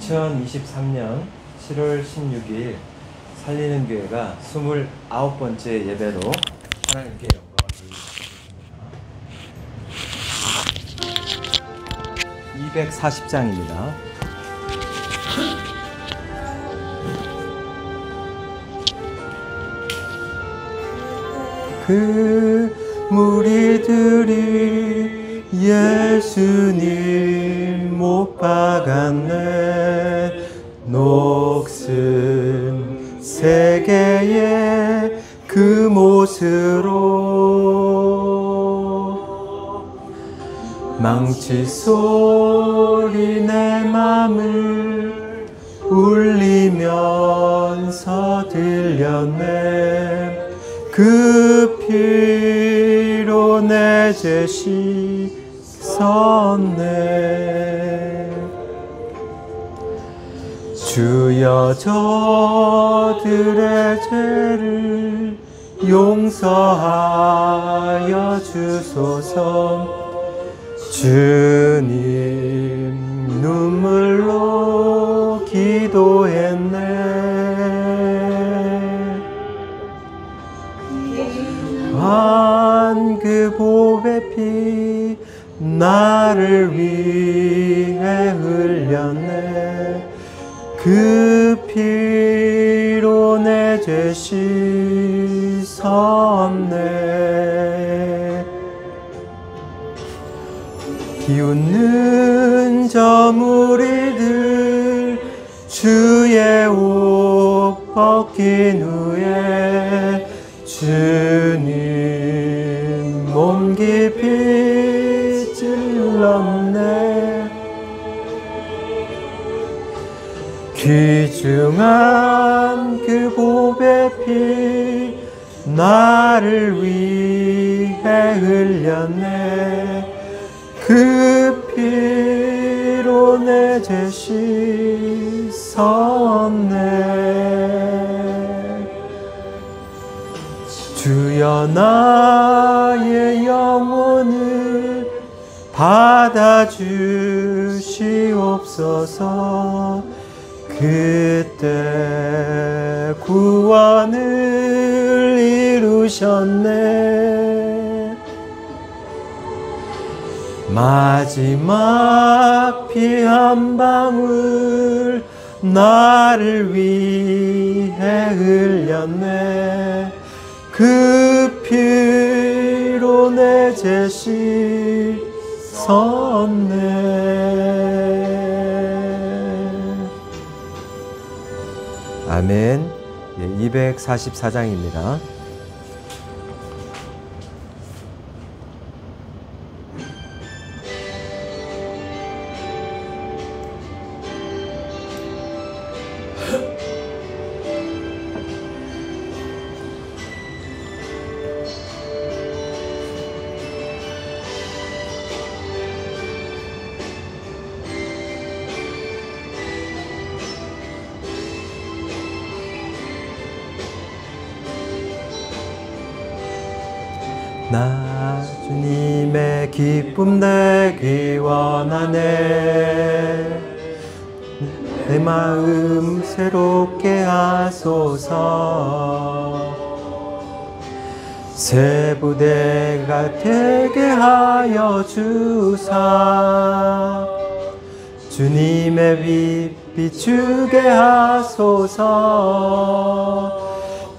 2023년 7월 16일 살리는 교회가 29번째 예배로 하나님께 영광을 드리겠습니다. 240장입니다. 그 무리들이 예수님 못 박았네. 녹슨 세계의 그 못으로 망치 소리 내 맘을 울리면서 들렸네. 그 피로 내 죄 씻었네. 주여 저들의 죄를 용서하여 주소서. 주님 눈물로 기도했네. 그 보배 피 나를 위해 흘렸네. 그 피로 내 죄 씻었네. 비웃는 저 무리들 주의 옷 벗긴 후에 주님 몸 깊이 찔렀네. 귀중한 그 보배 피 나를 위해 흘렸네. 그 피로 내 죄 씻었네. 주여 나의 영혼을 받아주시옵소서. 그때 구원을 이루셨네. 마지막 피 한 방울 나를 위해 흘렸네. 그 피로 내 죄 씻었네. 아멘. 244장입니다. 나 주님의 기쁨 내기 원하네. 내 마음 새롭게 하소서. 새 부대가 되게 하여 주사. 주님의 빛 비추게 하소서.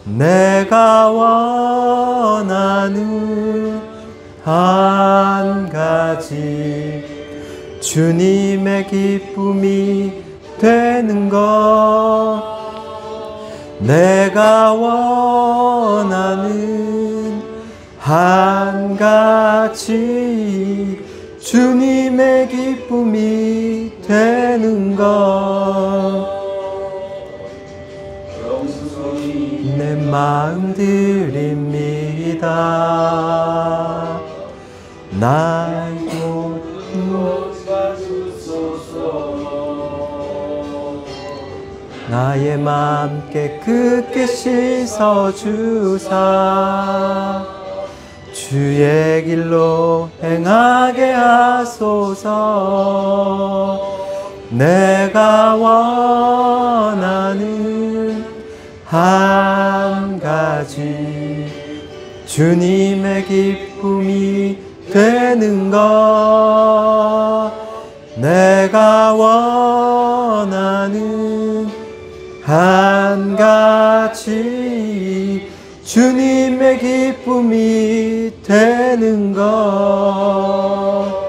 내가 원하는 한 가지 주님의 기쁨이 되는 것. 내가 원하는 한 가지 주님의 기쁨이 되는 것. 내 마음 드립니다. 나도 나의 마음 깨끗게 씻어주사. 주의 길로 행하게 하소서. 내가 원하는 한 가지 주님의 기쁨이 되는 것 내가 원하는 한 가지 주님의 기쁨이 되는 것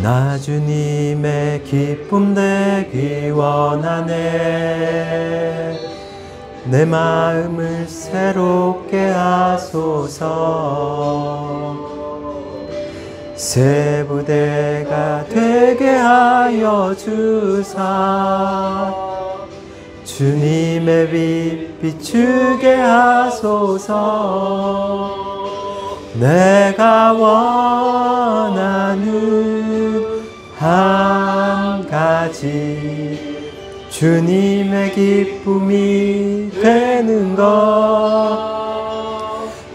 나 주님의 기쁨 되기 원하네 내 마음을 새롭게 하소서 새 부대가 되게 하여 주사 주님의 빛 비추게 하소서 내가 원하는 한 가지 주님의 기쁨이 되는 것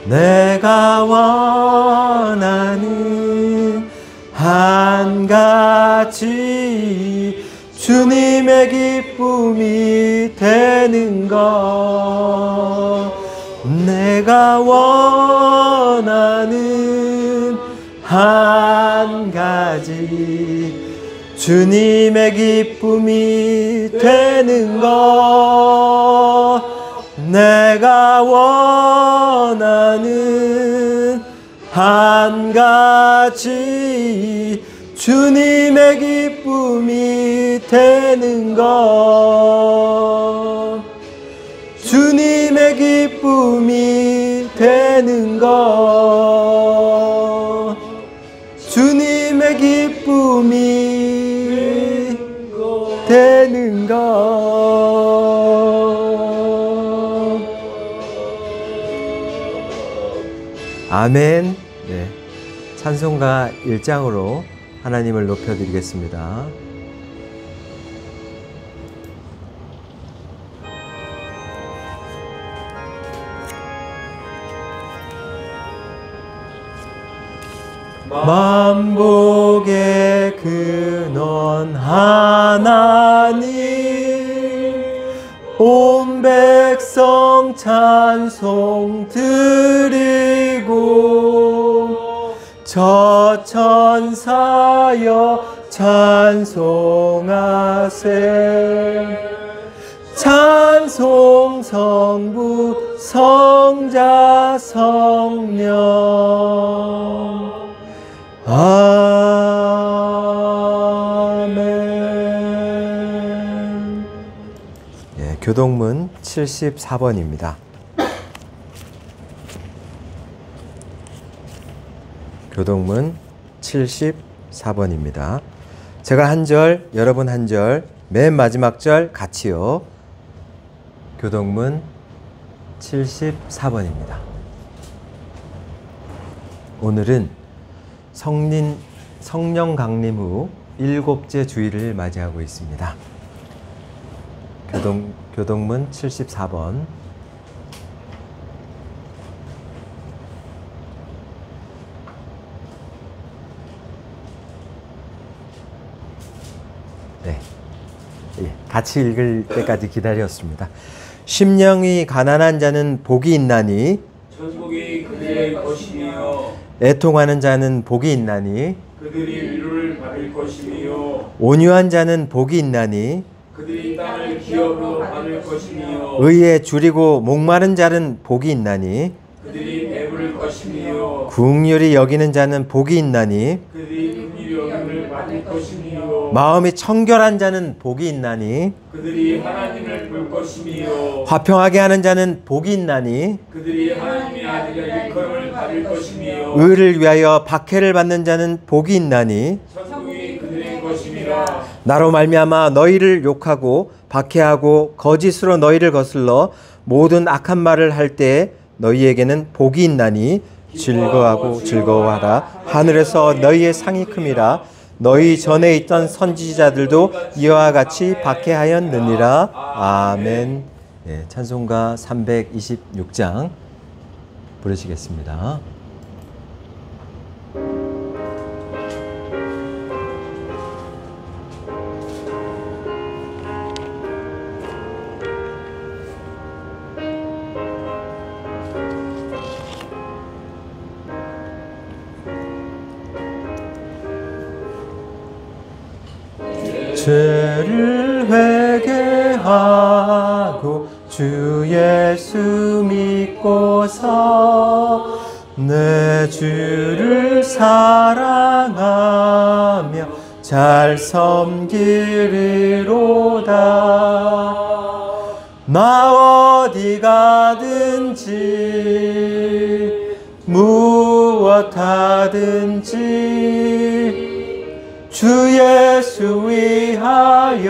내가 원하는 한 가지 주님의 기쁨이 되는 것 내가 원하는 한 가지 주님의 기쁨이 되는 것 내가 원하는 한 가지 주님의 기쁨이 되는 것 주님의 기쁨이 되는 것 주님의 기쁨이 되는 것 아멘. 네, 찬송가 1장으로 하나님을 높여드리겠습니다. 만복의 근원 하나님 온 백성 찬송 드리고 저 천사여 찬송하세 찬송 성부 성자 성령 아멘. 예, 교동문 74번입니다. 교동문 74번입니다. 제가 한 절, 여러분 한 절, 맨 마지막 절 같이요. 교동문 74번입니다. 오늘은 성령 강림 후 7째 주일을 맞이하고 있습니다. 교동문 74번. 네. 같이 읽을 때까지 기다렸습니다. 심령이 가난한 자는 복이 있나니 천국이 그들의 것이며 애통하는 자는 복이 있나니 그들이 위로를 받을 것이며 온유한 자는 복이 있나니 그들이 땅을 기업으로 받을 것이며 의에 줄이고 목마른 자는 복이 있나니 그들이 배부를 것이며 긍휼히 여기는 자는 복이 있나니 그들이 긍휼히 여김을 받을 것이며 마음이 청결한 자는 복이 있나니 그들이 하나님을 볼 것이며 화평하게 하는 자는 복이 있나니 그들이 하나님의 아들의 일컬음을 받을 것이며 의를 위하여 박해를 받는 자는 복이 있나니 천국이 그들의 것이니라. 나로 말미암아 너희를 욕하고 박해하고 거짓으로 너희를 거슬러 모든 악한 말을 할 때에 너희에게는 복이 있나니 즐거워하고 즐거워하라. 하늘에서 너희의 상이 큼이라. 너희 전에 있던 선지자들도 이와 같이 박해하였느니라. 아멘. 네, 찬송가 326장 부르시겠습니다. 죄를 회개하고 주 예수 믿고서 내 주를 사랑하며 잘 섬기리로다. 나 어디 가든지 무엇 하든지 주 예수 위하여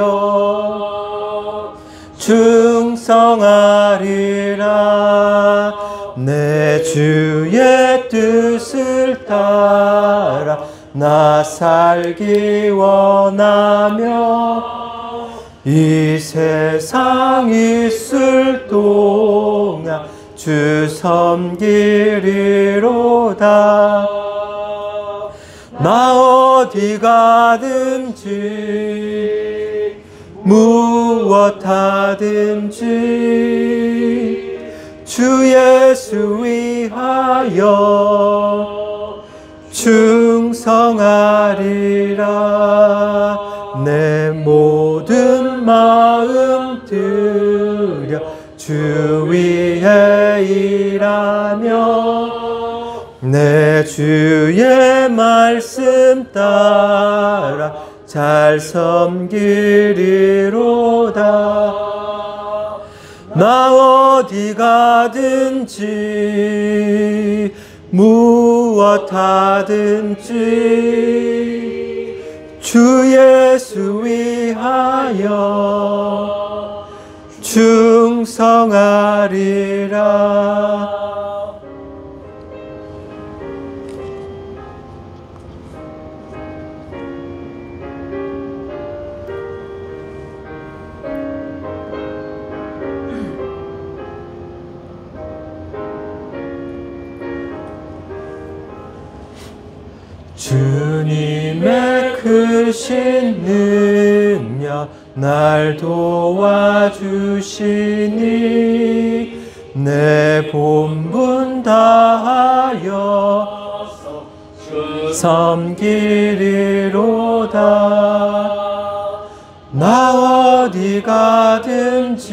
충성하리라. 내 주의 뜻을 따라 나 살기 원하며 이 세상 있을 동안 주 섬기리로다. 나 어디 가든지 무엇 하든지 주 예수 위하여 충성하리라. 내 모든 마음 들여 주 위에 일하며 내 주의 말씀 따라 잘 섬기리로다. 나 어디 가든지 무엇 하든지 주 예수 위하여 충성하리라. 주님의 크신 능력 날 도와주시니 내 본분 다하여 섬기리로다. 나 어디 가든지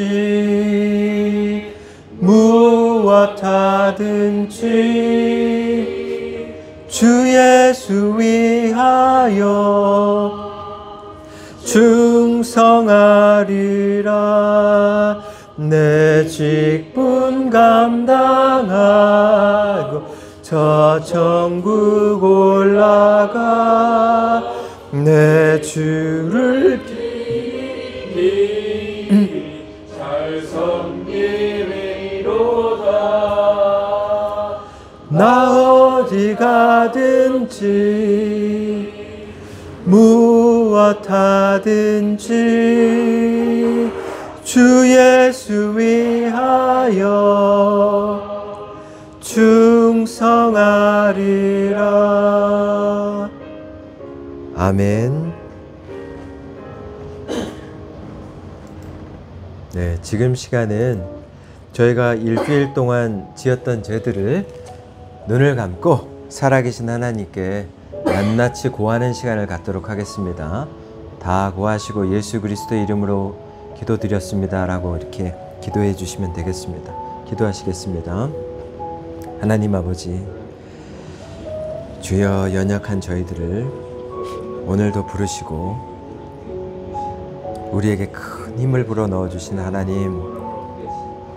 무엇 하든지 주 예수 위하여 충성하리라. 내 직분 감당하고 저 천국 올라가 내 주를 잘 섬기리로다. 나 어디 가든지 무엇 하든지 주 예수 위하여 충성하리라. 아멘. 네, 지금 시간은 저희가 일주일 동안 지었던 죄들을 눈을 감고 살아계신 하나님께 낱낱이 고하는 시간을 갖도록 하겠습니다. 다 고하시고 예수 그리스도의 이름으로 기도드렸습니다 라고 이렇게 기도해 주시면 되겠습니다. 기도하시겠습니다. 하나님 아버지, 주여 연약한 저희들을 오늘도 부르시고 우리에게 큰 힘을 불어넣어 주신 하나님,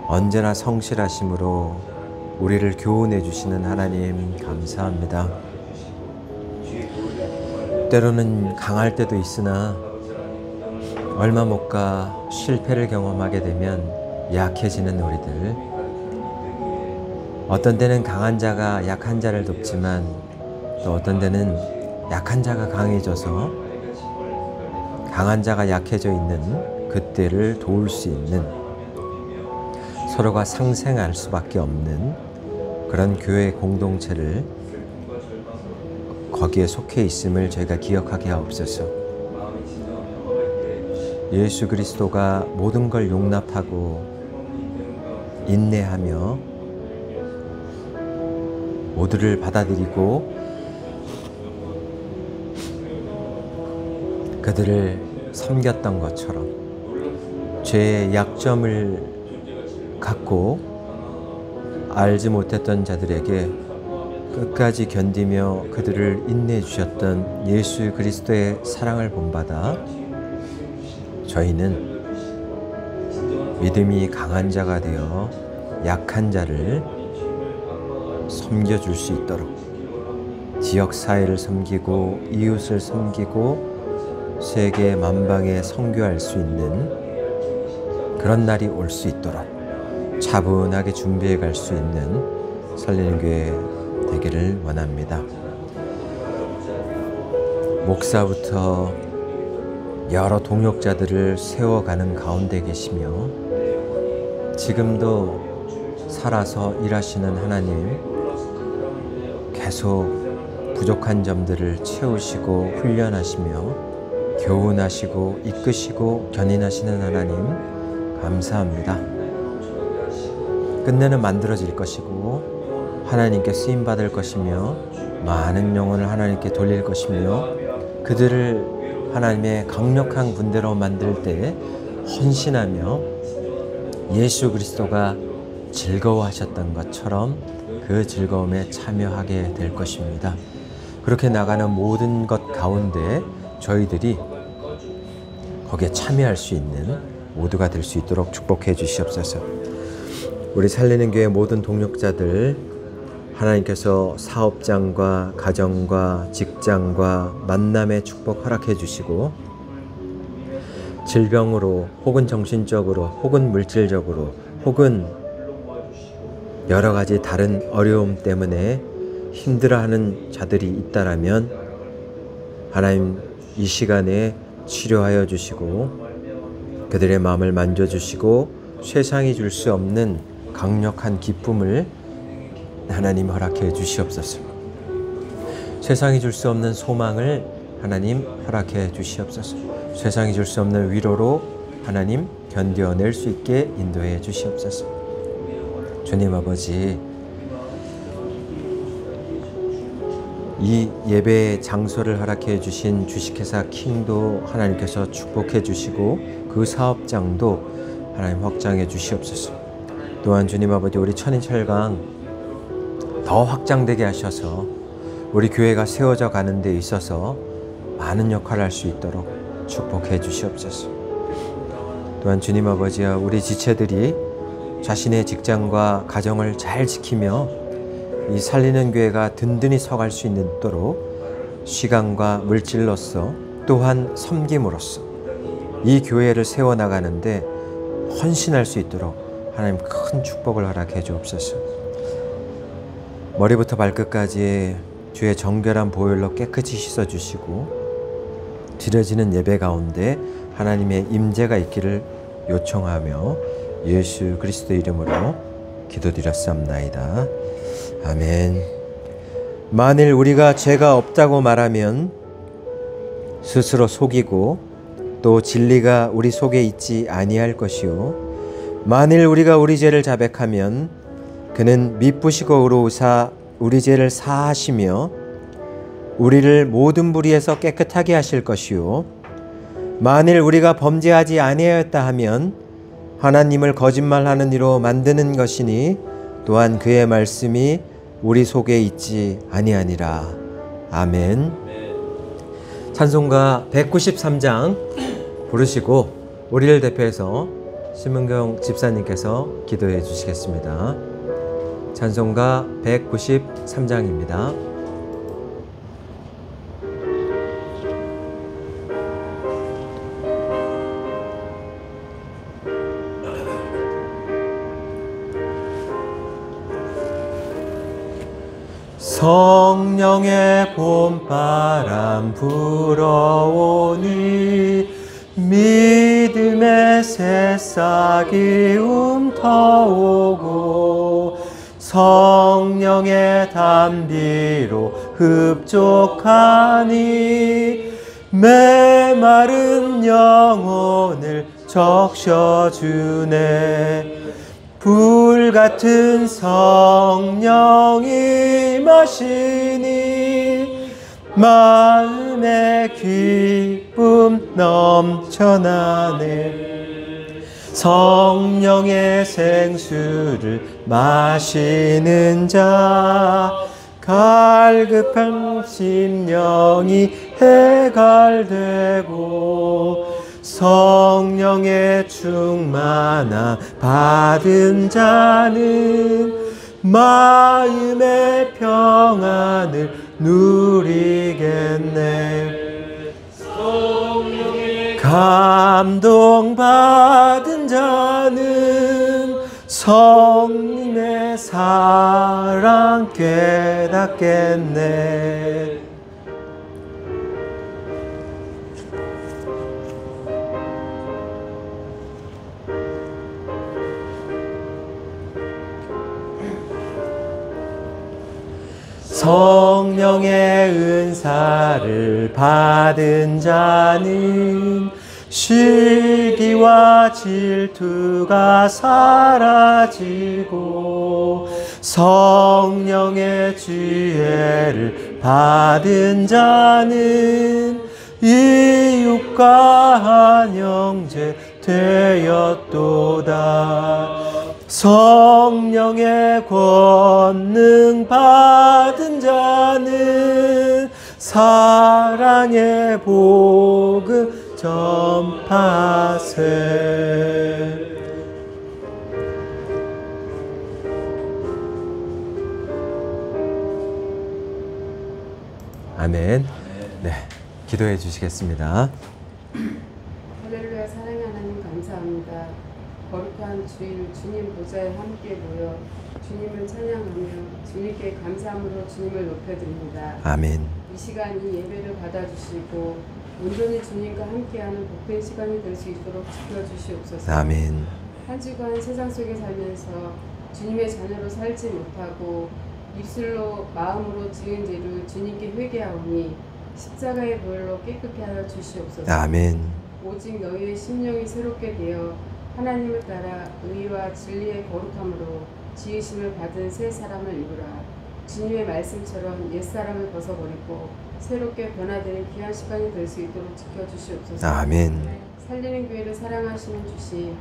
언제나 성실하심으로 우리를 교훈해 주시는 하나님 감사합니다. 때로는 강할 때도 있으나 얼마 못 가 실패를 경험하게 되면 약해지는 우리들. 어떤 때는 강한 자가 약한 자를 돕지만 또 어떤 때는 약한 자가 강해져서 강한 자가 약해져 있는 그때를 도울 수 있는, 서로가 상생할 수밖에 없는 그런 교회 공동체를 거기에 속해 있음을 저희가 기억하게 하옵소서. 예수 그리스도가 모든 걸 용납하고 인내하며 모두를 받아들이고 그들을 섬겼던 것처럼 죄의 약점을 갖고 알지 못했던 자들에게 끝까지 견디며 그들을 인내해 주셨던 예수 그리스도의 사랑을 본받아 저희는 믿음이 강한 자가 되어 약한 자를 섬겨줄 수 있도록, 지역사회를 섬기고 이웃을 섬기고 세계 만방에 선교할 수 있는 그런 날이 올 수 있도록 차분하게 준비해 갈 수 있는 살리는 교회 되기를 원합니다. 목사부터 여러 동역자들을 세워가는 가운데 계시며 지금도 살아서 일하시는 하나님, 계속 부족한 점들을 채우시고 훈련하시며 교훈하시고 이끄시고 견인하시는 하나님 감사합니다. 끝내는 만들어질 것이고 하나님께 쓰임받을 것이며 많은 영혼을 하나님께 돌릴 것이며 그들을 하나님의 강력한 군대로 만들 때 헌신하며 예수 그리스도가 즐거워하셨던 것처럼 그 즐거움에 참여하게 될 것입니다. 그렇게 나가는 모든 것 가운데 저희들이 거기에 참여할 수 있는 모두가 될 수 있도록 축복해 주시옵소서. 우리 살리는 교회 모든 동역자들, 하나님께서 사업장과 가정과 직장과 만남의 축복 허락해 주시고 질병으로 혹은 정신적으로 혹은 물질적으로 혹은 여러 가지 다른 어려움 때문에 힘들어하는 자들이 있다라면 하나님 이 시간에 치료하여 주시고 그들의 마음을 만져주시고 세상이 줄 수 없는 강력한 기쁨을 하나님 허락해 주시옵소서. 세상이 줄 수 없는 소망을 하나님 허락해 주시옵소서. 세상이 줄 수 없는 위로로 하나님 견뎌낼 수 있게 인도해 주시옵소서. 주님 아버지, 이 예배의 장소를 허락해 주신 주식회사 킹도 하나님께서 축복해 주시고 그 사업장도 하나님 확장해 주시옵소서. 또한 주님 아버지, 우리 천인철강 더 확장되게 하셔서 우리 교회가 세워져 가는 데 있어서 많은 역할을 할 수 있도록 축복해 주시옵소서. 또한 주님 아버지와 우리 지체들이 자신의 직장과 가정을 잘 지키며 이 살리는 교회가 든든히 서갈 수 있도록 시간과 물질로서 또한 섬김으로써 이 교회를 세워나가는데 헌신할 수 있도록 하나님 큰 축복을 허락해 주옵소서. 머리부터 발끝까지 주의 정결한 보혈로 깨끗이 씻어주시고 드려지는 예배 가운데 하나님의 임재가 있기를 요청하며 예수 그리스도 이름으로 기도드렸사옵나이다. 아멘. 만일 우리가 죄가 없다고 말하면 스스로 속이고 또 진리가 우리 속에 있지 아니할 것이요 만일 우리가 우리 죄를 자백하면 그는 미쁘시고 의로우사 우리 죄를 사하시며 우리를 모든 불의에서 깨끗하게 하실 것이요 만일 우리가 범죄하지 아니하였다 하면 하나님을 거짓말하는 이로 만드는 것이니 또한 그의 말씀이 우리 속에 있지 아니하니라. 아멘. 찬송가 193장 부르시고 우리를 대표해서 심은경 집사님께서 기도해 주시겠습니다. 찬송가 193장입니다. 성령의 봄바람 불어오니 믿음의 새싹이 움터오고 성령의 담비로 흡족하니 메마른 영혼을 적셔주네. 불같은 성령이 마시니 마음의 기쁨 넘쳐나네. 성령의 생수를 마시는 자 갈급한 심령이 해갈되고 성령의 충만함 받은 자는 마음의 평안을 누리겠네. 감동받은 자는 성님의 사랑 깨닫겠네. 성령의 은사를 받은 자는 시기와 질투가 사라지고 성령의 지혜를 받은 자는 이웃과 한 형제 되었도다. 성령의 권능 받은 자는 사랑의 복음 전파세. 아멘. 네, 기도해 주시겠습니다. 할렐루야. 사랑의 하나님 감사합니다. 거룩한 주일 주님 보좌에 함께 모여 주님을 찬양하며 주님께 감사함으로 주님을 높여드립니다. 아멘. 이 시간 이 예배를 받아주시고 온전히 주님과 함께하는 복된 시간이 될 수 있도록 지켜주시옵소서. 아멘. 한 주간 세상 속에 살면서 주님의 자녀로 살지 못하고 입술로 마음으로 지은 죄를 주님께 회개하오니 십자가의 보혈로 깨끗게 하여 주시옵소서. 아멘. 오직 너희의 심령이 새롭게 되어 하나님을 따라 의와 진리의 거룩함으로 지으심을 받은 새 사람을 입으라. 주님의 말씀처럼 옛사람을 벗어버리고 새롭게 변화되는 귀한 시간이 될 수 있도록 지켜주시옵소서. 아멘. 살리는 교회를 사랑하시는 주신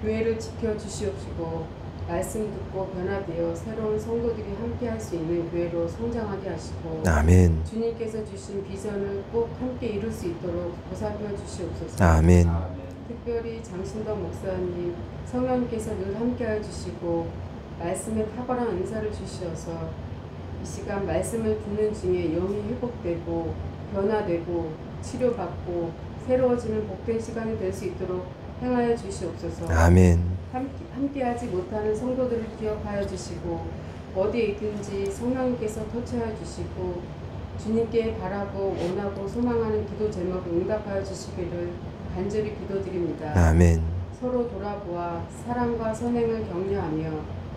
교회를 지켜주시옵시고 말씀 듣고 변화되어 새로운 성도들이 함께할 수 있는 교회로 성장하게 하시고 아멘. 주님께서 주신 비전을 꼭 함께 이룰 수 있도록 보살펴 주시옵소서. 아멘. 특별히 장신덕 목사님, 성령께서 늘 함께해 주시고 말씀에 탁월한 은사를 주시어서 이 시간 말씀을 듣는 중에 영이 회복되고 변화되고 치료받고 새로워지는 복된 시간이 될 수 있도록 행하여 주시옵소서. 아멘. 함께하지 못하는 성도들을 기억하여 주시고 어디에 있든지 성령님께서 터치하여 주시고 주님께 바라고 원하고 소망하는 기도 제목을 응답하여 주시기를 간절히 기도드립니다. 아멘. 서로 돌아보아 사랑과 선행을 격려하며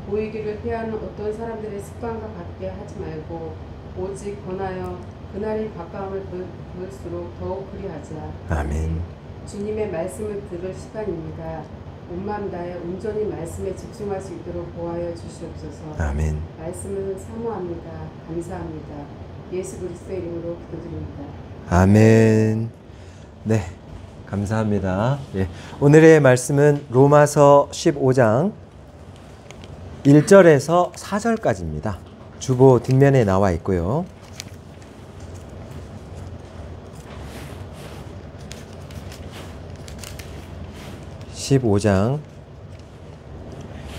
보이기를 피하는 어떤 사람들의 습관과 같게 하지 말고 오직 권하여 그날이 가까움을 볼수록 더욱 그리하자. 아멘. 주님의 말씀을 들을 시간입니다. 온 마음 다해 온전히 말씀에 집중할 수 있도록 보호하여 주시옵소서. 아멘. 말씀을 사모합니다. 감사합니다. 예수 그리스도의 이름으로 기도드립니다. 아멘. 네, 감사합니다. 예, 오늘의 말씀은 로마서 15장 1절에서 4절까지입니다. 주보 뒷면에 나와 있고요. (15장)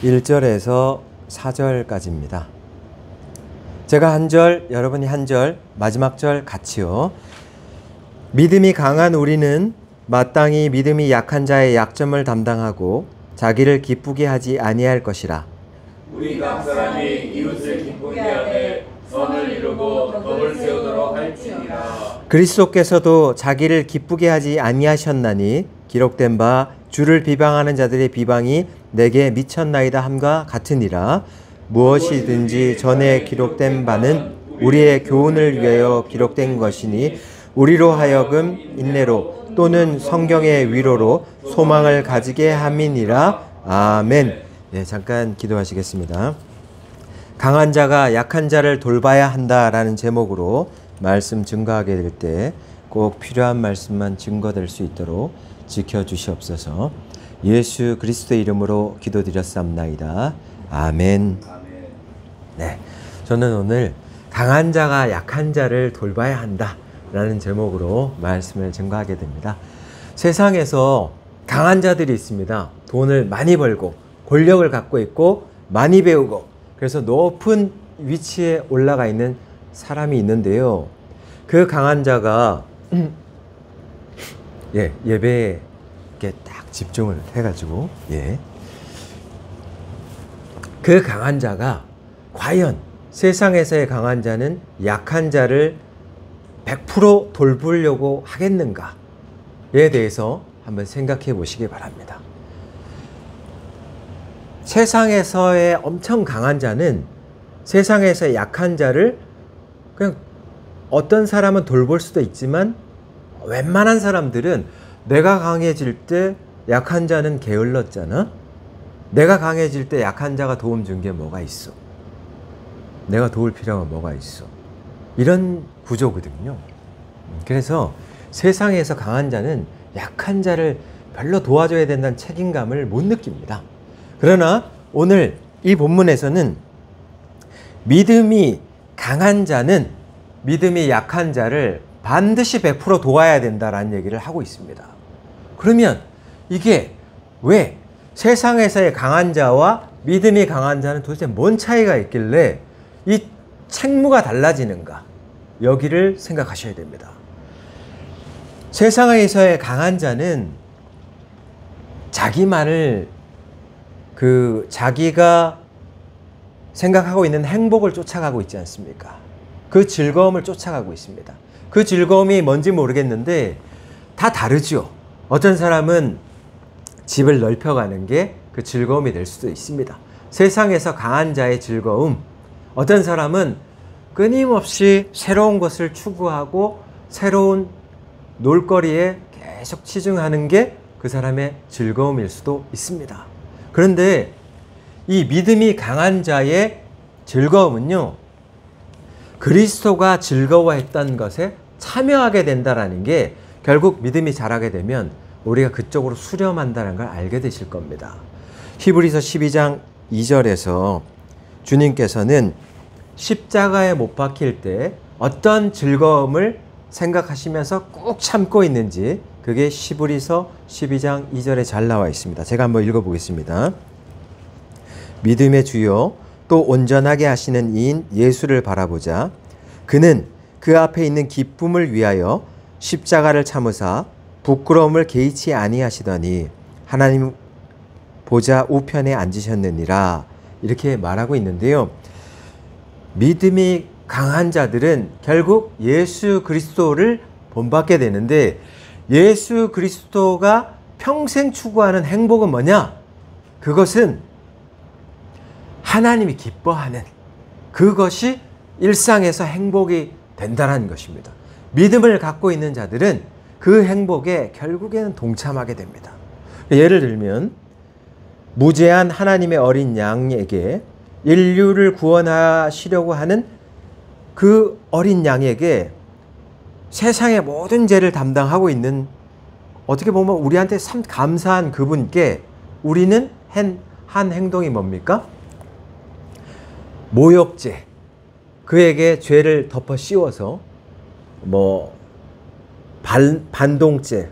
1절에서 4절까지입니다. 제가 한 절, 여러분이 한 절, 마지막 절 같이요. 믿음이 강한 우리는 마땅히 믿음이 약한 자의 약점을 담당하고 자기를 기쁘게 하지 아니할 것이라. 우리 각 사람이 이웃을 기쁘게 하되 선을 이루고 덕을 세우도록 할지니라. 그리스도께서도 자기를 기쁘게 하지 아니하셨나니 기록된 바 주를 비방하는 자들의 비방이 내게 미쳤나이다 함과 같으니라. 무엇이든지 전에 기록된 바는 우리의 교훈을 위하여 기록된 것이니 우리로 하여금 인내로 또는 성경의 위로로 소망을 가지게 함이니라. 아멘. 네, 잠깐 기도하시겠습니다. 강한 자가 약한 자를 돌봐야 한다라는 제목으로 말씀 증거하게 될 때 꼭 필요한 말씀만 증거될 수 있도록 지켜주시옵소서. 예수 그리스도의 이름으로 기도드렸사옵나이다. 아멘. 네, 저는 오늘 강한 자가 약한 자를 돌봐야 한다라는 제목으로 말씀을 증거하게 됩니다. 세상에서 강한 자들이 있습니다. 돈을 많이 벌고 권력을 갖고 있고 많이 배우고 그래서 높은 위치에 올라가 있는 사람이 있는데요. 그 강한 자가 예배에 이렇게 딱 집중을 해가지고 그 강한 자가 과연 세상에서의 강한 자는 약한 자를 100% 돌보려고 하겠는가에 대해서 한번 생각해 보시기 바랍니다. 세상에서의 엄청 강한 자는 세상에서의 약한 자를 그냥 어떤 사람은 돌볼 수도 있지만 웬만한 사람들은 내가 강해질 때 약한 자는 게을렀잖아. 내가 강해질 때 약한 자가 도움 준 게 뭐가 있어? 내가 도울 필요가 뭐가 있어? 이런 구조거든요. 그래서 세상에서 강한 자는 약한 자를 별로 도와줘야 된다는 책임감을 못 느낍니다. 그러나 오늘 이 본문에서는 믿음이 강한 자는 믿음이 약한 자를 반드시 100% 도와야 된다라는 얘기를 하고 있습니다. 그러면 이게 왜 세상에서의 강한 자와 믿음이 강한 자는 도대체 뭔 차이가 있길래 이 책무가 달라지는가? 여기를 생각하셔야 됩니다. 세상에서의 강한 자는 자기만을 자기가 생각하고 있는 행복을 쫓아가고 있지 않습니까? 그 즐거움을 쫓아가고 있습니다. 그 즐거움이 뭔지 모르겠는데 다 다르죠. 어떤 사람은 집을 넓혀가는 게 그 즐거움이 될 수도 있습니다. 세상에서 강한 자의 즐거움. 어떤 사람은 끊임없이 새로운 것을 추구하고 새로운 놀거리에 계속 치중하는 게 그 사람의 즐거움일 수도 있습니다. 그런데 이 믿음이 강한 자의 즐거움은요, 그리스도가 즐거워했던 것에 참여하게 된다는 게 결국 믿음이 자라게 되면 우리가 그쪽으로 수렴한다는 걸 알게 되실 겁니다. 히브리서 12장 2절에서 주님께서는 십자가에 못 박힐 때 어떤 즐거움을 생각하시면서 꾹 참고 있는지 그게 히브리서 12장 2절에 잘 나와 있습니다. 제가 한번 읽어보겠습니다. 믿음의 주요 또 온전하게 하시는 이인 예수를 바라보자. 그는 그 앞에 있는 기쁨을 위하여 십자가를 참으사 부끄러움을 개의치 아니하시더니 하나님 보좌 우편에 앉으셨느니라. 이렇게 말하고 있는데요. 믿음이 강한 자들은 결국 예수 그리스도를 본받게 되는데 예수 그리스도가 평생 추구하는 행복은 뭐냐? 그것은 하나님이 기뻐하는 그것이 일상에서 행복이 된다는 것입니다. 믿음을 갖고 있는 자들은 그 행복에 결국에는 동참하게 됩니다. 예를 들면 무죄한 하나님의 어린 양에게 인류를 구원하시려고 하는 그 어린 양에게 세상의 모든 죄를 담당하고 있는, 어떻게 보면 우리한테 참 감사한 그분께 우리는 한 행동이 뭡니까? 모욕죄, 그에게 죄를 덮어 씌워서 반동죄,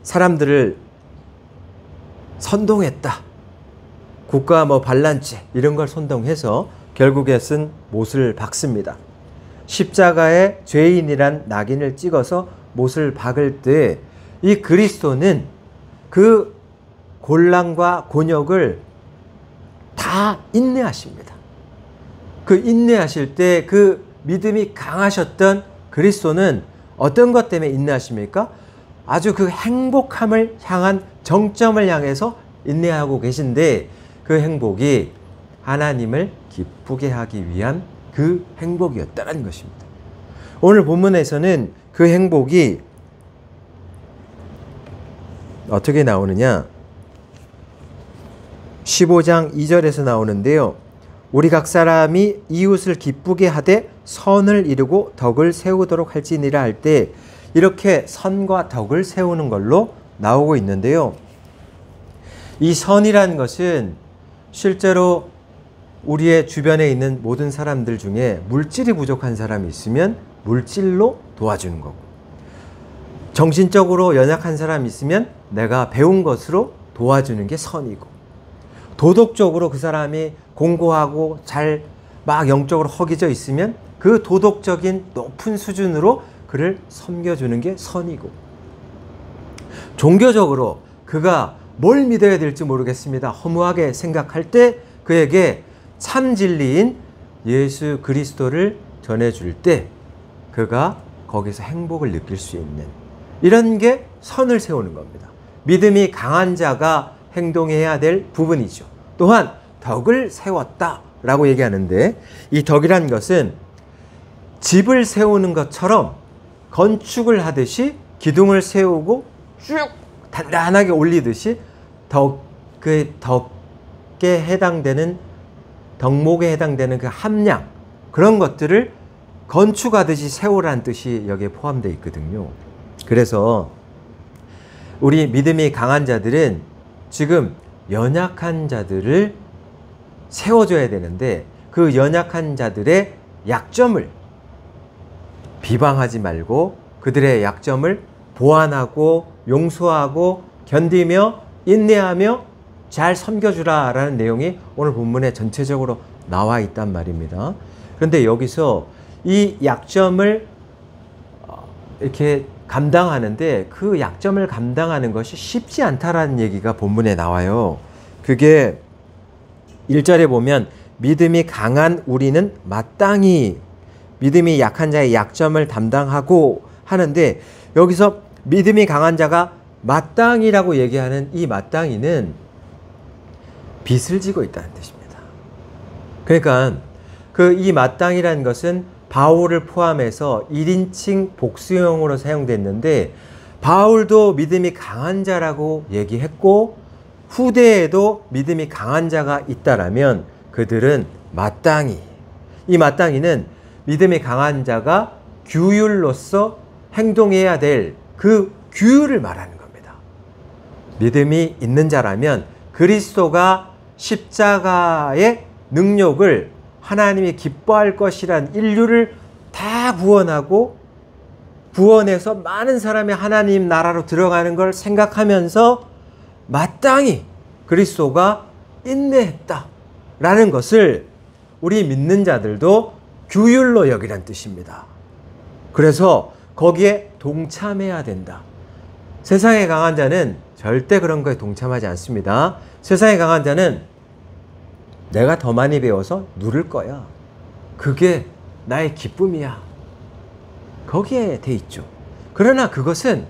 사람들을 선동했다, 국가 반란죄 이런 걸 선동해서 결국에 쓴 못을 박습니다. 십자가에 죄인이란 낙인을 찍어서 못을 박을 때 이 그리스도는 그 곤란과 곤욕을 다 인내하십니다. 그 인내하실 때 그 믿음이 강하셨던 그리스도는 어떤 것 때문에 인내하십니까? 아주 그 행복함을 향한 정점을 향해서 인내하고 계신데 그 행복이 하나님을 기쁘게 하기 위한 그 행복이었다는 것입니다. 오늘 본문에서는 그 행복이 어떻게 나오느냐? 15장 2절에서 나오는데요. 우리 각 사람이 이웃을 기쁘게 하되 선을 이루고 덕을 세우도록 할지니라 할 때 이렇게 선과 덕을 세우는 걸로 나오고 있는데요. 이 선이라는 것은 실제로 우리의 주변에 있는 모든 사람들 중에 물질이 부족한 사람이 있으면 물질로 도와주는 거고, 정신적으로 연약한 사람이 있으면 내가 배운 것으로 도와주는 게 선이고, 도덕적으로 그 사람이 공고하고 잘 막 영적으로 허기져 있으면 그 도덕적인 높은 수준으로 그를 섬겨주는 게 선이고, 종교적으로 그가 뭘 믿어야 될지 모르겠습니다, 허무하게 생각할 때 그에게 참 진리인 예수 그리스도를 전해줄 때 그가 거기서 행복을 느낄 수 있는, 이런 게 선을 세우는 겁니다. 믿음이 강한 자가 행동해야 될 부분이죠. 또한 덕을 세웠다라고 얘기하는데, 이 덕이란 것은 집을 세우는 것처럼 건축을 하듯이 기둥을 세우고 쭉 단단하게 올리듯이 그 덕에 해당되는, 덕목에 해당되는 그 함량, 그런 것들을 건축하듯이 세우라는 뜻이 여기에 포함되어 있거든요. 그래서 우리 믿음이 강한 자들은 지금 연약한 자들을 세워줘야 되는데, 그 연약한 자들의 약점을 비방하지 말고 그들의 약점을 보완하고 용서하고 견디며 인내하며 잘 섬겨주라라는 내용이 오늘 본문에 전체적으로 나와 있단 말입니다. 그런데 여기서 이 약점을 이렇게 감당하는데 그 약점을 감당하는 것이 쉽지 않다라는 얘기가 본문에 나와요. 그게 1절에 보면 믿음이 강한 우리는 마땅히, 믿음이 약한 자의 약점을 담당하고 하는데, 여기서 믿음이 강한 자가 마땅히라고 얘기하는 이 마땅히는 빚을 지고 있다는 뜻입니다. 그러니까 이 마땅히라는 것은 바울을 포함해서 1인칭 복수형으로 사용됐는데, 바울도 믿음이 강한 자라고 얘기했고 후대에도 믿음이 강한 자가 있다라면 그들은 마땅히, 이 마땅히는 믿음이 강한 자가 규율로서 행동해야 될 그 규율을 말하는 겁니다. 믿음이 있는 자라면 그리스도가 십자가의 능력을 하나님이 기뻐할 것이란, 인류를 다 구원하고 구원해서 많은 사람이 하나님 나라로 들어가는 걸 생각하면서 마땅히 그리스도가 인내했다라는 것을 우리 믿는 자들도 규율로 여기란 뜻입니다. 그래서 거기에 동참해야 된다. 세상에 강한 자는 절대 그런 거에 동참하지 않습니다. 세상에 강한 자는 내가 더 많이 배워서 누를 거야, 그게 나의 기쁨이야, 거기에 돼 있죠. 그러나 그것은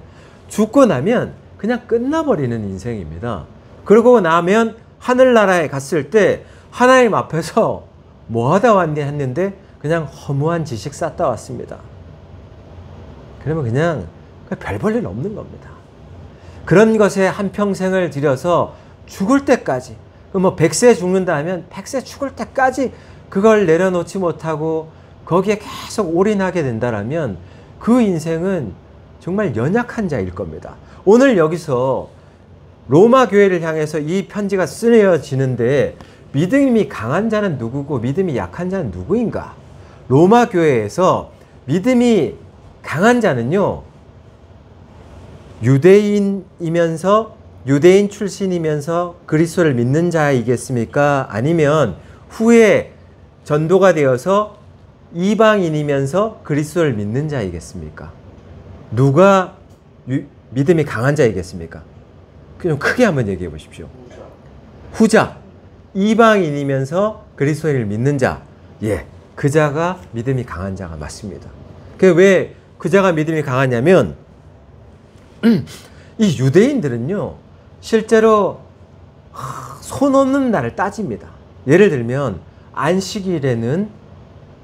죽고 나면 그냥 끝나버리는 인생입니다. 그러고 나면 하늘나라에 갔을 때 하나님 앞에서 뭐 하다 왔니 했는데 그냥 허무한 지식 쌓다 왔습니다. 그러면 그냥 별 볼 일 없는 겁니다. 그런 것에 한평생을 들여서 죽을 때까지, 뭐 100세 죽는다 하면 100세 죽을 때까지 그걸 내려놓지 못하고 거기에 계속 올인하게 된다면 그 인생은 정말 연약한 자일 겁니다. 오늘 여기서 로마 교회를 향해서 이 편지가 쓰여지는데 믿음이 강한 자는 누구고 믿음이 약한 자는 누구인가? 로마 교회에서 믿음이 강한 자는요, 유대인이면서, 유대인 출신이면서 그리스도를 믿는 자이겠습니까? 아니면 후에 전도가 되어서 이방인이면서 그리스도를 믿는 자이겠습니까? 누가 믿음이 강한 자이겠습니까? 그냥 크게 한번 얘기해 보십시오. 후자. 이방인이면서 그리스도를 믿는 자. 예, 그 자가 믿음이 강한 자가 맞습니다. 왜 그 자가 믿음이 강하냐면 이 유대인들은요 실제로 손 없는 날을 따집니다. 예를 들면 안식일에는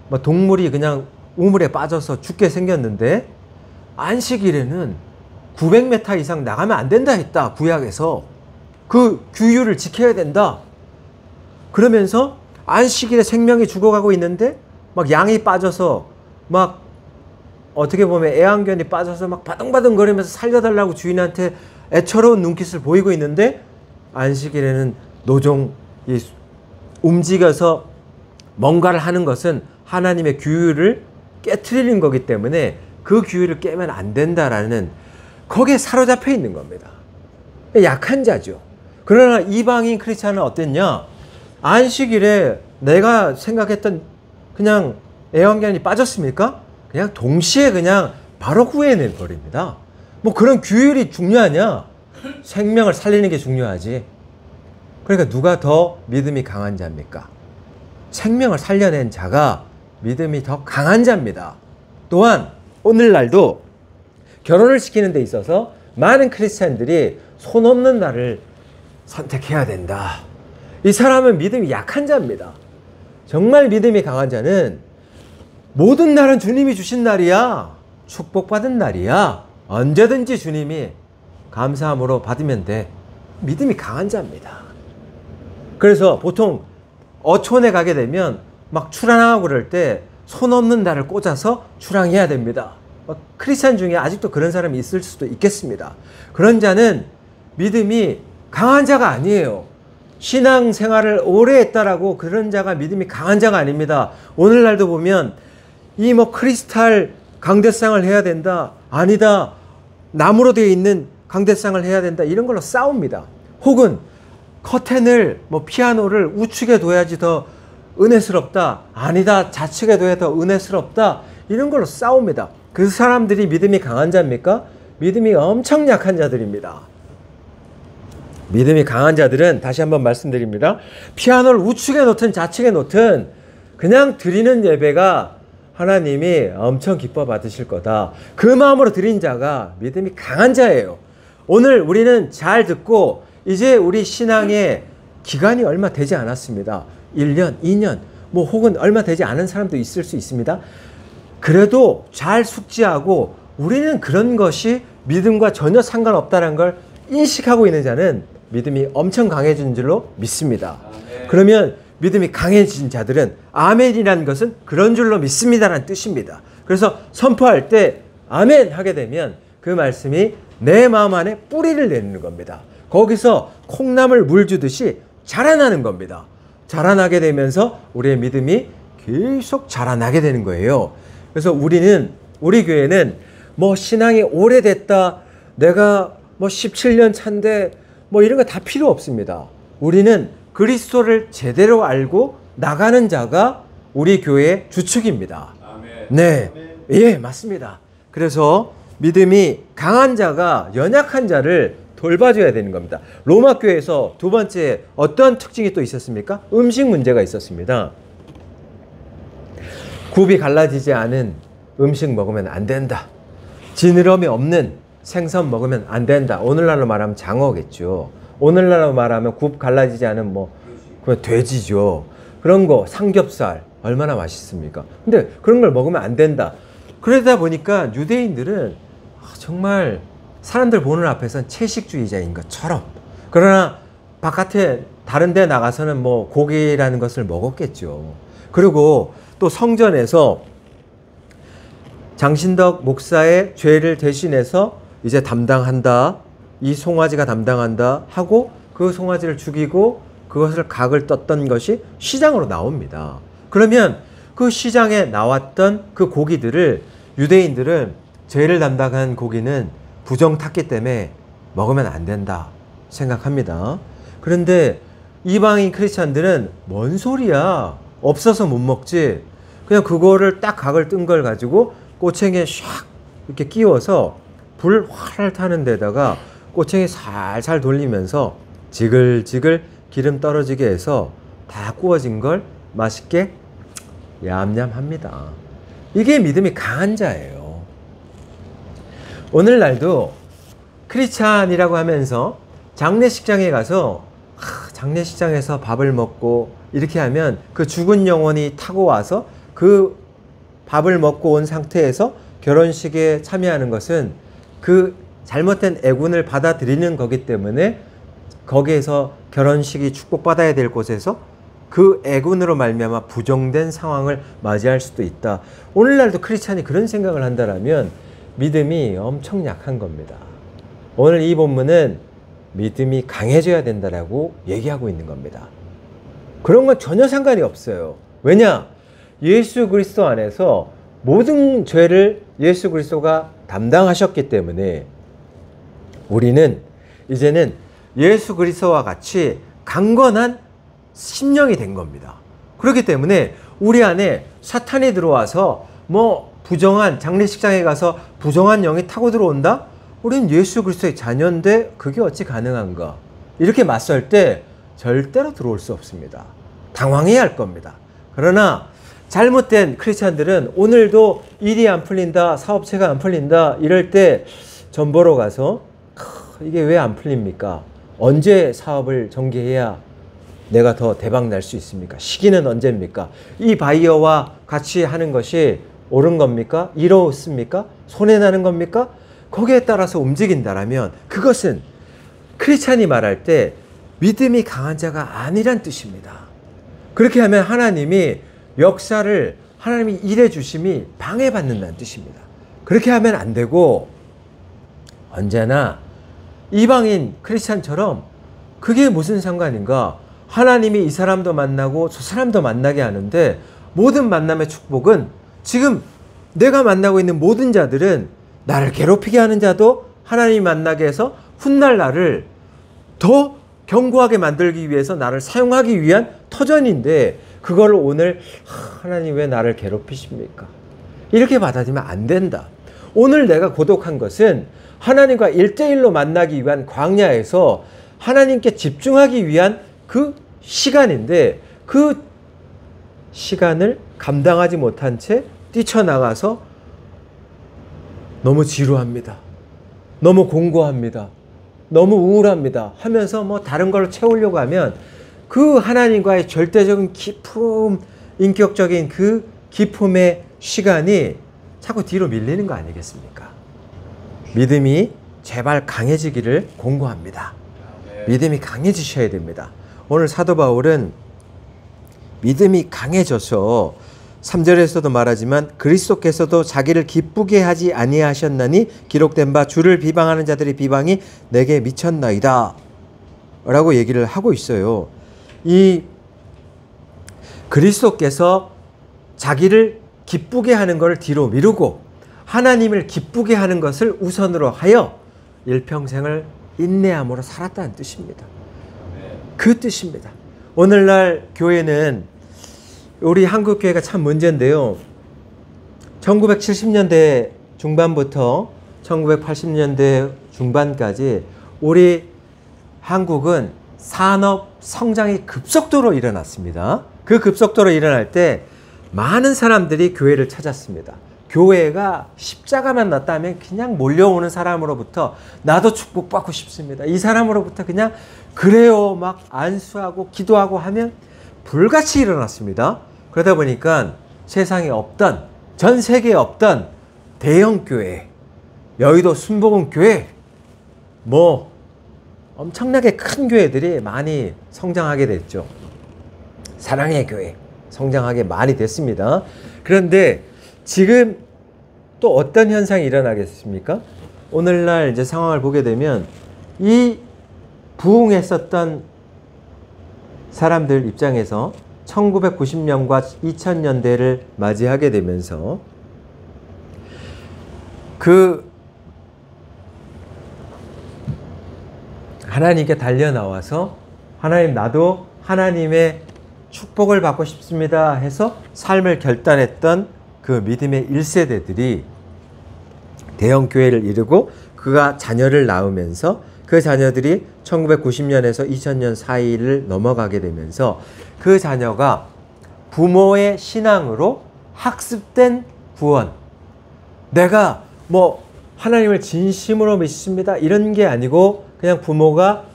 뭐 동물이 그냥 우물에 빠져서 죽게 생겼는데 안식일에는 900m 이상 나가면 안 된다 했다. 구약에서. 그 규율을 지켜야 된다. 그러면서 안식일에 생명이 죽어가고 있는데 막 양이 빠져서 막 어떻게 보면 애완견이 빠져서 막 바둥바둥 거리면서 살려달라고 주인한테 애처로운 눈빛을 보이고 있는데 안식일에는 노종이 움직여서 뭔가를 하는 것은 하나님의 규율을 깨트리는 거기 때문에 그 규율을 깨면 안 된다라는 거기에 사로잡혀 있는 겁니다. 약한 자죠. 그러나 이방인 크리스찬은 어땠냐? 안식일에 내가 생각했던 그냥 애완견이 빠졌습니까? 그냥 동시에 그냥 바로 구해내 버립니다. 뭐 그런 규율이 중요하냐? 생명을 살리는 게 중요하지. 그러니까 누가 더 믿음이 강한 자입니까? 생명을 살려낸 자가 믿음이 더 강한 자입니다. 또한 오늘날도 결혼을 시키는 데 있어서 많은 크리스찬들이 손 없는 날을 선택해야 된다. 이 사람은 믿음이 약한 자입니다. 정말 믿음이 강한 자는 모든 날은 주님이 주신 날이야. 축복받은 날이야. 언제든지 주님이 감사함으로 받으면 돼. 믿음이 강한 자입니다. 그래서 보통 어촌에 가게 되면 막 출항하고 그럴 때 손 없는 날을 꽂아서 출항해야 됩니다. 크리스찬 중에 아직도 그런 사람이 있을 수도 있겠습니다. 그런 자는 믿음이 강한 자가 아니에요. 신앙생활을 오래 했다라고 그런 자가 믿음이 강한 자가 아닙니다. 오늘날도 보면 이 뭐 크리스탈 강대상을 해야 된다. 아니다. 나무로 되어 있는 강대상을 해야 된다. 이런 걸로 싸웁니다. 혹은 커튼을 뭐 피아노를 우측에 둬야지 더 은혜스럽다. 아니다. 좌측에 둬야 더 은혜스럽다. 이런 걸로 싸웁니다. 그 사람들이 믿음이 강한 자입니까? 믿음이 엄청 약한 자들입니다. 믿음이 강한 자들은 다시 한번 말씀드립니다. 피아노를 우측에 놓든 좌측에 놓든 그냥 드리는 예배가 하나님이 엄청 기뻐 받으실 거다. 그 마음으로 드린 자가 믿음이 강한 자예요. 오늘 우리는 잘 듣고 이제 우리 신앙의 기간이 얼마 되지 않았습니다. 1년, 2년, 뭐 혹은 얼마 되지 않은 사람도 있을 수 있습니다. 그래도 잘 숙지하고 우리는 그런 것이 믿음과 전혀 상관없다는 걸 인식하고 있는 자는 믿음이 엄청 강해진 줄로 믿습니다. 그러면 믿음이 강해진 자들은 아멘이라는 것은 그런 줄로 믿습니다라는 뜻입니다. 그래서 선포할 때 아멘 하게 되면 그 말씀이 내 마음 안에 뿌리를 내는 겁니다. 거기서 콩나물 물 주듯이 자라나는 겁니다. 자라나게 되면서 우리의 믿음이 계속 자라나게 되는 거예요. 그래서 우리 교회는 뭐 신앙이 오래됐다, 내가 뭐 17년 차인데 뭐 이런 거 다 필요 없습니다. 우리는 그리스도를 제대로 알고 나가는 자가 우리 교회의 주축입니다. 아멘. 네, 예, 맞습니다. 그래서 믿음이 강한 자가 연약한 자를 돌봐줘야 되는 겁니다. 로마 교회에서 두 번째 어떤 특징이 또 있었습니까? 음식 문제가 있었습니다. 굽이 갈라지지 않은 음식 먹으면 안 된다. 지느러미 없는 생선 먹으면 안 된다. 오늘날로 말하면 장어겠죠. 오늘날로 말하면 굽 갈라지지 않은 그 돼지죠. 그런 거 삼겹살 얼마나 맛있습니까? 근데 그런 걸 먹으면 안 된다. 그러다 보니까 유대인들은 정말 사람들 보는 앞에서는 채식주의자인 것처럼, 그러나 바깥에 다른 데 나가서는 뭐 고기라는 것을 먹었겠죠. 그리고 또 성전에서 장신덕 목사의 죄를 대신해서 이제 담당한다, 이 송아지가 담당한다 하고 그 송아지를 죽이고 그것을 각을 떴던 것이 시장으로 나옵니다. 그러면 그 시장에 나왔던 그 고기들을 유대인들은 죄를 담당한 고기는 부정 탔기 때문에 먹으면 안 된다 생각합니다. 그런데 이방인 크리스찬들은 뭔 소리야, 없어서 못 먹지, 그냥 그거를 딱 각을 뜬 걸 가지고 꼬챙이에 샥 이렇게 끼워서 불 활활 타는 데다가 꼬챙이 살살 돌리면서 지글지글 기름 떨어지게 해서 다 구워진 걸 맛있게 얌얌합니다. 이게 믿음이 강한 자예요. 오늘날도 크리스찬이라고 하면서 장례식장에 가서 장례식장에서 밥을 먹고 이렇게 하면 그 죽은 영혼이 타고 와서 그 밥을 먹고 온 상태에서 결혼식에 참여하는 것은 그 잘못된 애군을 받아들이는 거기 때문에 거기에서 결혼식이 축복받아야 될 곳에서 그 애군으로 말미암아 부정된 상황을 맞이할 수도 있다. 오늘날도 크리스찬이 그런 생각을 한다면 믿음이 엄청 약한 겁니다. 오늘 이 본문은 믿음이 강해져야 된다라고 얘기하고 있는 겁니다. 그런 건 전혀 상관이 없어요. 왜냐? 예수 그리스도 안에서 모든 죄를 예수 그리스도가 담당하셨기 때문에 우리는 이제는 예수 그리스도와 같이 강건한 심령이 된 겁니다. 그렇기 때문에 우리 안에 사탄이 들어와서 뭐 부정한 장례식장에 가서 부정한 영이 타고 들어온다? 우리는 예수 그리스도의 자녀인데 그게 어찌 가능한가? 이렇게 맞설 때 절대로 들어올 수 없습니다. 당황해야 할 겁니다. 그러나 잘못된 크리스찬들은 오늘도 일이 안 풀린다, 사업체가 안 풀린다 이럴 때 전 보러 가서 이게 왜 안 풀립니까? 언제 사업을 전개해야 내가 더 대박 날 수 있습니까? 시기는 언제입니까? 이 바이어와 같이 하는 것이 옳은 겁니까? 이롭습니까? 손해나는 겁니까? 거기에 따라서 움직인다라면 그것은 크리스찬이 말할 때 믿음이 강한 자가 아니란 뜻입니다. 그렇게 하면 하나님이 역사를 하나님이 일해 주심이 방해받는다는 뜻입니다. 그렇게 하면 안 되고 언제나 이방인 크리스찬처럼 그게 무슨 상관인가? 하나님이 이 사람도 만나고 저 사람도 만나게 하는데 모든 만남의 축복은 지금 내가 만나고 있는 모든 자들은 나를 괴롭히게 하는 자도 하나님이 만나게 해서 훗날 나를 더 견고하게 만들기 위해서 나를 사용하기 위한 터전인데 그걸 오늘 하나님 왜 나를 괴롭히십니까? 이렇게 받아들이면 안 된다. 오늘 내가 고독한 것은 하나님과 1대1로 만나기 위한 광야에서 하나님께 집중하기 위한 그 시간인데 그 시간을 감당하지 못한 채 뛰쳐나가서 너무 지루합니다. 너무 공고합니다. 너무 우울합니다. 하면서 뭐 다른 걸로 채우려고 하면 그 하나님과의 절대적인 기품, 인격적인 그 기품의 시간이 자꾸 뒤로 밀리는 거 아니겠습니까? 믿음이 제발 강해지기를 공고합니다. 믿음이 강해지셔야 됩니다. 오늘 사도 바울은 믿음이 강해져서 3절에서도 말하지만 그리스도께서도 자기를 기쁘게 하지 아니하셨나니 기록된 바 주를 비방하는 자들의 비방이 내게 미쳤나이다 라고 얘기를 하고 있어요. 이 그리스도께서 자기를 기쁘게 하는 것을 뒤로 미루고 하나님을 기쁘게 하는 것을 우선으로 하여 일평생을 인내함으로 살았다는 뜻입니다. 그 뜻입니다. 오늘날 교회는 우리 한국교회가 참 문제인데요. 1970년대 중반부터 1980년대 중반까지 우리 한국은 산업 성장이 급속도로 일어났습니다. 그 급속도로 일어날 때 많은 사람들이 교회를 찾았습니다. 교회가 십자가만 났다면 그냥 몰려오는 사람으로부터 나도 축복받고 싶습니다. 이 사람으로부터 그냥 그래요 막 안수하고 기도하고 하면 불같이 일어났습니다. 그러다 보니까 세상에 없던, 전 세계에 없던 대형 교회, 여의도 순복음 교회, 뭐 엄청나게 큰 교회들이 많이 성장하게 됐죠. 사랑의 교회 성장하게 많이 됐습니다. 그런데 지금 또 어떤 현상이 일어나겠습니까? 오늘날 이제 상황을 보게 되면 이 부흥했었던 사람들 입장에서 1990년과 2000년대를 맞이하게 되면서 그 하나님께 달려나와서 하나님 나도 하나님의 축복을 받고 싶습니다 해서 삶을 결단했던 그 믿음의 1세대들이 대형 교회를 이루고 그가 자녀를 낳으면서 그 자녀들이 1990년에서 2000년 사이를 넘어가게 되면서 그 자녀가 부모의 신앙으로 학습된 구원. 내가 뭐 하나님을 진심으로 믿습니다 이런 게 아니고 그냥 부모가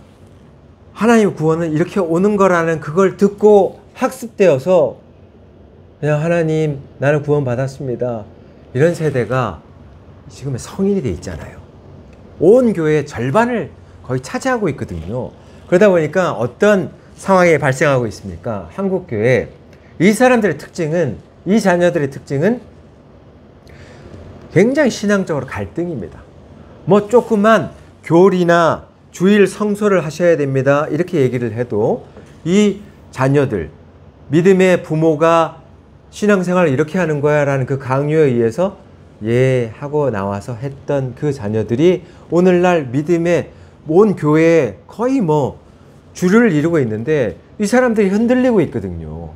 하나님 구원은 이렇게 오는 거라는 그걸 듣고 학습되어서 그냥 하나님 나는 구원 받았습니다 이런 세대가 지금 성인이 돼 있잖아요. 온 교회의 절반을 거의 차지하고 있거든요. 그러다 보니까 어떤 상황이 발생하고 있습니까? 한국 교회 이 사람들의 특징은, 이 자녀들의 특징은 굉장히 신앙적으로 갈등입니다. 뭐 조그만 교리나 주일 성소를 하셔야 됩니다 이렇게 얘기를 해도 이 자녀들, 믿음의 부모가 신앙생활을 이렇게 하는 거야 라는 그 강요에 의해서 예 하고 나와서 했던 그 자녀들이 오늘날 믿음의 온 교회에 거의 뭐 주류를 이루고 있는데 이 사람들이 흔들리고 있거든요.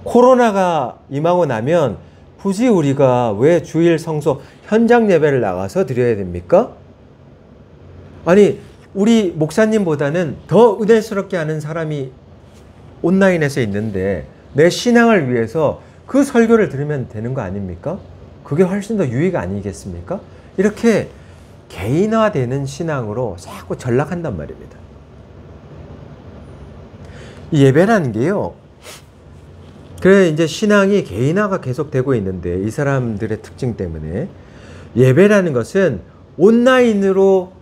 코로나가 임하고 나면 굳이 우리가 왜 주일 성소 현장 예배를 나가서 드려야 됩니까? 아니 우리 목사님보다는 더 은혜스럽게 하는 사람이 온라인에서 있는데 내 신앙을 위해서 그 설교를 들으면 되는 거 아닙니까? 그게 훨씬 더 유익 아니겠습니까? 이렇게 개인화되는 신앙으로 자꾸 전락한단 말입니다. 이 예배라는 게요. 그래 이제 신앙이 개인화가 계속되고 있는데 이 사람들의 특징 때문에 예배라는 것은 온라인으로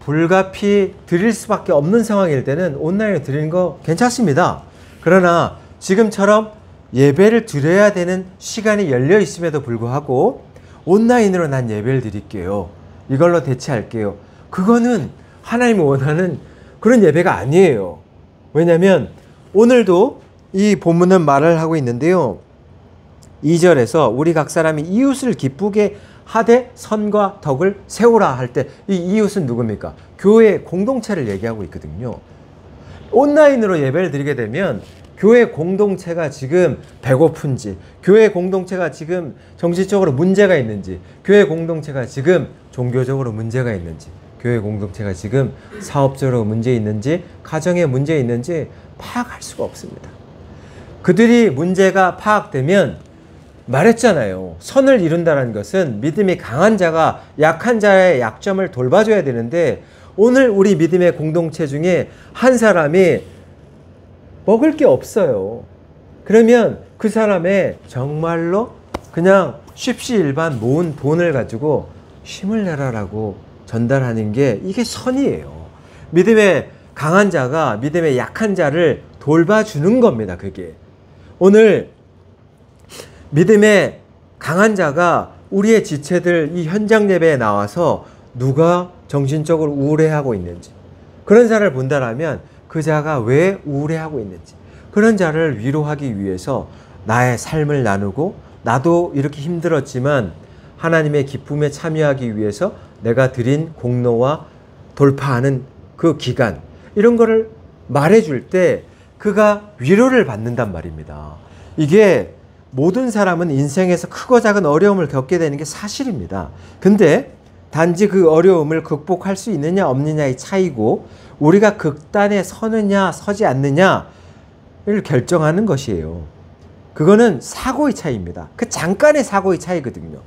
불가피 드릴 수밖에 없는 상황일 때는 온라인으로 드리는 거 괜찮습니다. 그러나 지금처럼 예배를 드려야 되는 시간이 열려 있음에도 불구하고 온라인으로 난 예배를 드릴게요. 이걸로 대체할게요. 그거는 하나님이 원하는 그런 예배가 아니에요. 왜냐하면 오늘도 이 본문은 말을 하고 있는데요. 2절에서 우리 각 사람이 이웃을 기쁘게 하되 선과 덕을 세우라 할 때 이 이웃은 누굽니까? 교회 공동체를 얘기하고 있거든요. 온라인으로 예배를 드리게 되면 교회 공동체가 지금 배고픈지, 교회 공동체가 지금 정신적으로 문제가 있는지, 교회 공동체가 지금 종교적으로 문제가 있는지, 교회 공동체가 지금 사업적으로 문제 있는지, 가정에 문제 있는지 파악할 수가 없습니다. 그들이 문제가 파악되면 말했잖아요. 선을 이룬다는 것은 믿음이 강한 자가 약한 자의 약점을 돌봐줘야 되는데 오늘 우리 믿음의 공동체 중에 한 사람이 먹을 게 없어요. 그러면 그 사람의 정말로 그냥 쉽시일반 모은 돈을 가지고 힘을 내라라고 전달하는 게 이게 선이에요. 믿음의 강한 자가 믿음의 약한 자를 돌봐주는 겁니다. 그게 오늘 믿음의 강한 자가 우리의 지체들 이 현장 예배에 나와서 누가 정신적으로 우울해하고 있는지 그런 자를 본다라면 그 자가 왜 우울해하고 있는지 그런 자를 위로하기 위해서 나의 삶을 나누고 나도 이렇게 힘들었지만 하나님의 기쁨에 참여하기 위해서 내가 드린 공로와 돌파하는 그 기간 이런 거를 말해줄 때 그가 위로를 받는단 말입니다. 이게 모든 사람은 인생에서 크고 작은 어려움을 겪게 되는 게 사실입니다. 근데 단지 그 어려움을 극복할 수 있느냐 없느냐의 차이고 우리가 극단에 서느냐 서지 않느냐를 결정하는 것이에요. 그거는 사고의 차이입니다. 그 잠깐의 사고의 차이거든요.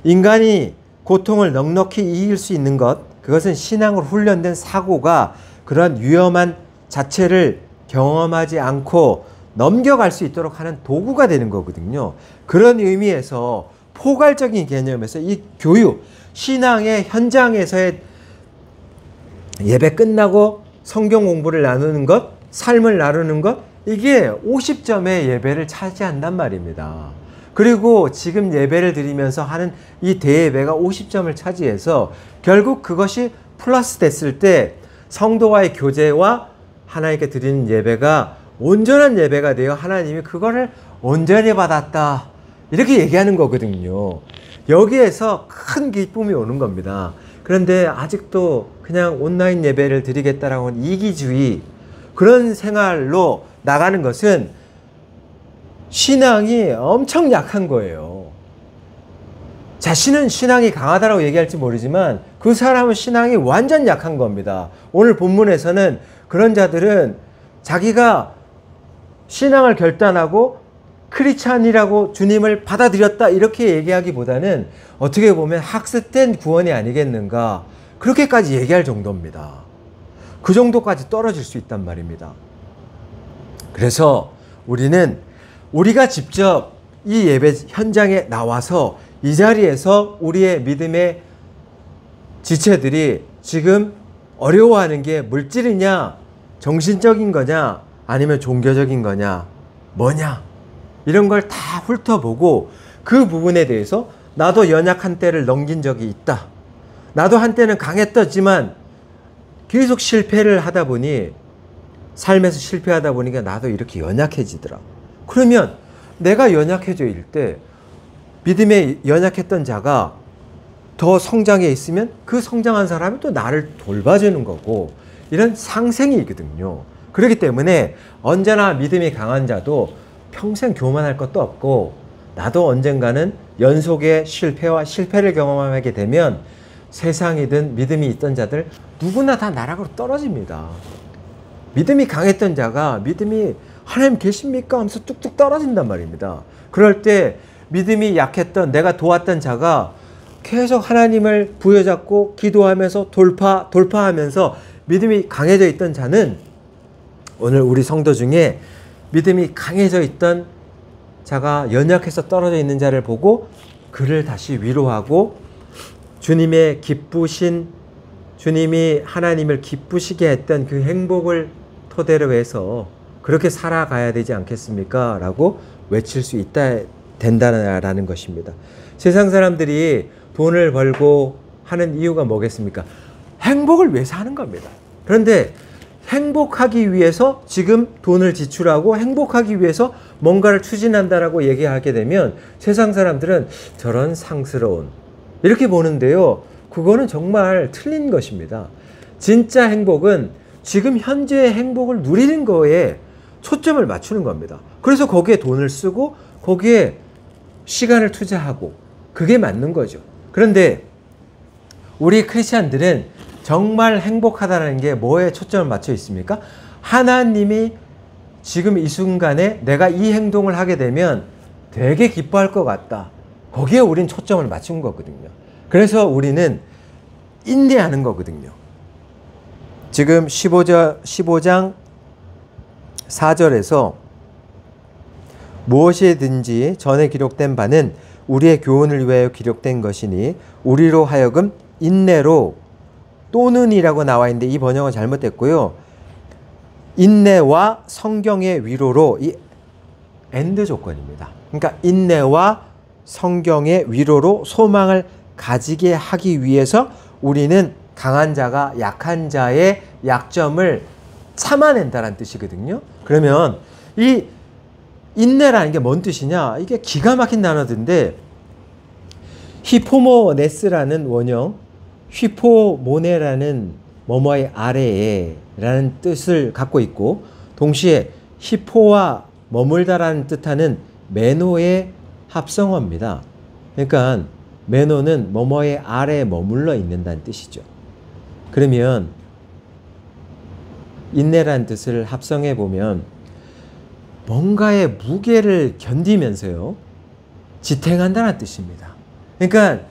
인간이 고통을 넉넉히 이길 수 있는 것, 그것은 신앙으로 훈련된 사고가 그러한 위험한 자체를 경험하지 않고 넘겨갈 수 있도록 하는 도구가 되는 거거든요. 그런 의미에서 포괄적인 개념에서 이 교육, 신앙의 현장에서의 예배 끝나고 성경 공부를 나누는 것, 삶을 나누는 것, 이게 50점의 예배를 차지한단 말입니다. 그리고 지금 예배를 드리면서 하는 이 대예배가 50점을 차지해서 결국 그것이 플러스 됐을 때 성도와의 교제와 하나님께 드리는 예배가 온전한 예배가 되어 하나님이 그거를 온전히 받았다 이렇게 얘기하는 거거든요. 여기에서 큰 기쁨이 오는 겁니다. 그런데 아직도 그냥 온라인 예배를 드리겠다라고 하는 이기주의 그런 생활로 나가는 것은 신앙이 엄청 약한 거예요. 자신은 신앙이 강하다고 얘기할지 모르지만 그 사람은 신앙이 완전 약한 겁니다. 오늘 본문에서는 그런 자들은 자기가 신앙을 결단하고 크리스찬이라고 주님을 받아들였다 이렇게 얘기하기보다는 어떻게 보면 학습된 구원이 아니겠는가 그렇게까지 얘기할 정도입니다. 그 정도까지 떨어질 수 있단 말입니다. 그래서 우리가 직접 이 예배 현장에 나와서 이 자리에서 우리의 믿음의 지체들이 지금 어려워하는 게 물질이냐, 정신적인 거냐, 아니면 종교적인 거냐, 뭐냐, 이런 걸 다 훑어보고 그 부분에 대해서 나도 연약한 때를 넘긴 적이 있다. 나도 한때는 강했었지만 계속 실패를 하다 보니 삶에서 실패하다 보니까 나도 이렇게 연약해지더라. 그러면 내가 연약해질 때 믿음에 연약했던 자가 더 성장해 있으면 그 성장한 사람이 또 나를 돌봐주는 거고 이런 상생이거든요. 그렇기 때문에 언제나 믿음이 강한 자도 평생 교만할 것도 없고 나도 언젠가는 연속의 실패와 실패를 경험하게 되면 세상이든 믿음이 있던 자들 누구나 다 나락으로 떨어집니다. 믿음이 강했던 자가 믿음이 하나님 계십니까? 하면서 뚝뚝 떨어진단 말입니다. 그럴 때 믿음이 약했던 내가 도왔던 자가 계속 하나님을 부여잡고 기도하면서 돌파하면서 믿음이 강해져 있던 자는 오늘 우리 성도 중에 믿음이 강해져 있던 자가 연약해서 떨어져 있는 자를 보고 그를 다시 위로하고 주님이 하나님을 기쁘시게 했던 그 행복을 토대로 해서 그렇게 살아가야 되지 않겠습니까? 라고 외칠 수 된다는 것입니다. 세상 사람들이 돈을 벌고 하는 이유가 뭐겠습니까? 행복을 위해서 하는 겁니다. 그런데 행복하기 위해서 지금 돈을 지출하고 행복하기 위해서 뭔가를 추진한다라고 얘기하게 되면 세상 사람들은 저런 상스러운 이렇게 보는데요. 그거는 정말 틀린 것입니다. 진짜 행복은 지금 현재의 행복을 누리는 거에 초점을 맞추는 겁니다. 그래서 거기에 돈을 쓰고 거기에 시간을 투자하고 그게 맞는 거죠. 그런데 우리 크리스찬들은 정말 행복하다는 게 뭐에 초점을 맞춰 있습니까? 하나님이 지금 이 순간에 내가 이 행동을 하게 되면 되게 기뻐할 것 같다. 거기에 우린 초점을 맞춘 거거든요. 그래서 우리는 인내하는 거거든요. 지금 15장 4절에서 무엇이든지 전에 기록된 바는 우리의 교훈을 위하여 기록된 것이니 우리로 하여금 인내로 또는이라고 나와 있는데 이 번역은 잘못됐고요. 인내와 성경의 위로로 이 엔드 조건입니다. 그러니까 인내와 성경의 위로로 소망을 가지게 하기 위해서 우리는 강한 자가 약한 자의 약점을 참아낸다는 뜻이거든요. 그러면 이 인내라는 게 뭔 뜻이냐? 이게 기가 막힌 단어인데 히포모네스라는 원형, 휘포모네라는 뭐뭐의 아래에 라는 뜻을 갖고 있고 동시에 히포와 머물다라는 뜻하는 메노의 합성어입니다. 그러니까 메노는 뭐뭐의 아래에 머물러 있는다는 뜻이죠. 그러면 인내라는 뜻을 합성해 보면 뭔가의 무게를 견디면서요 지탱한다는 뜻입니다. 그러니까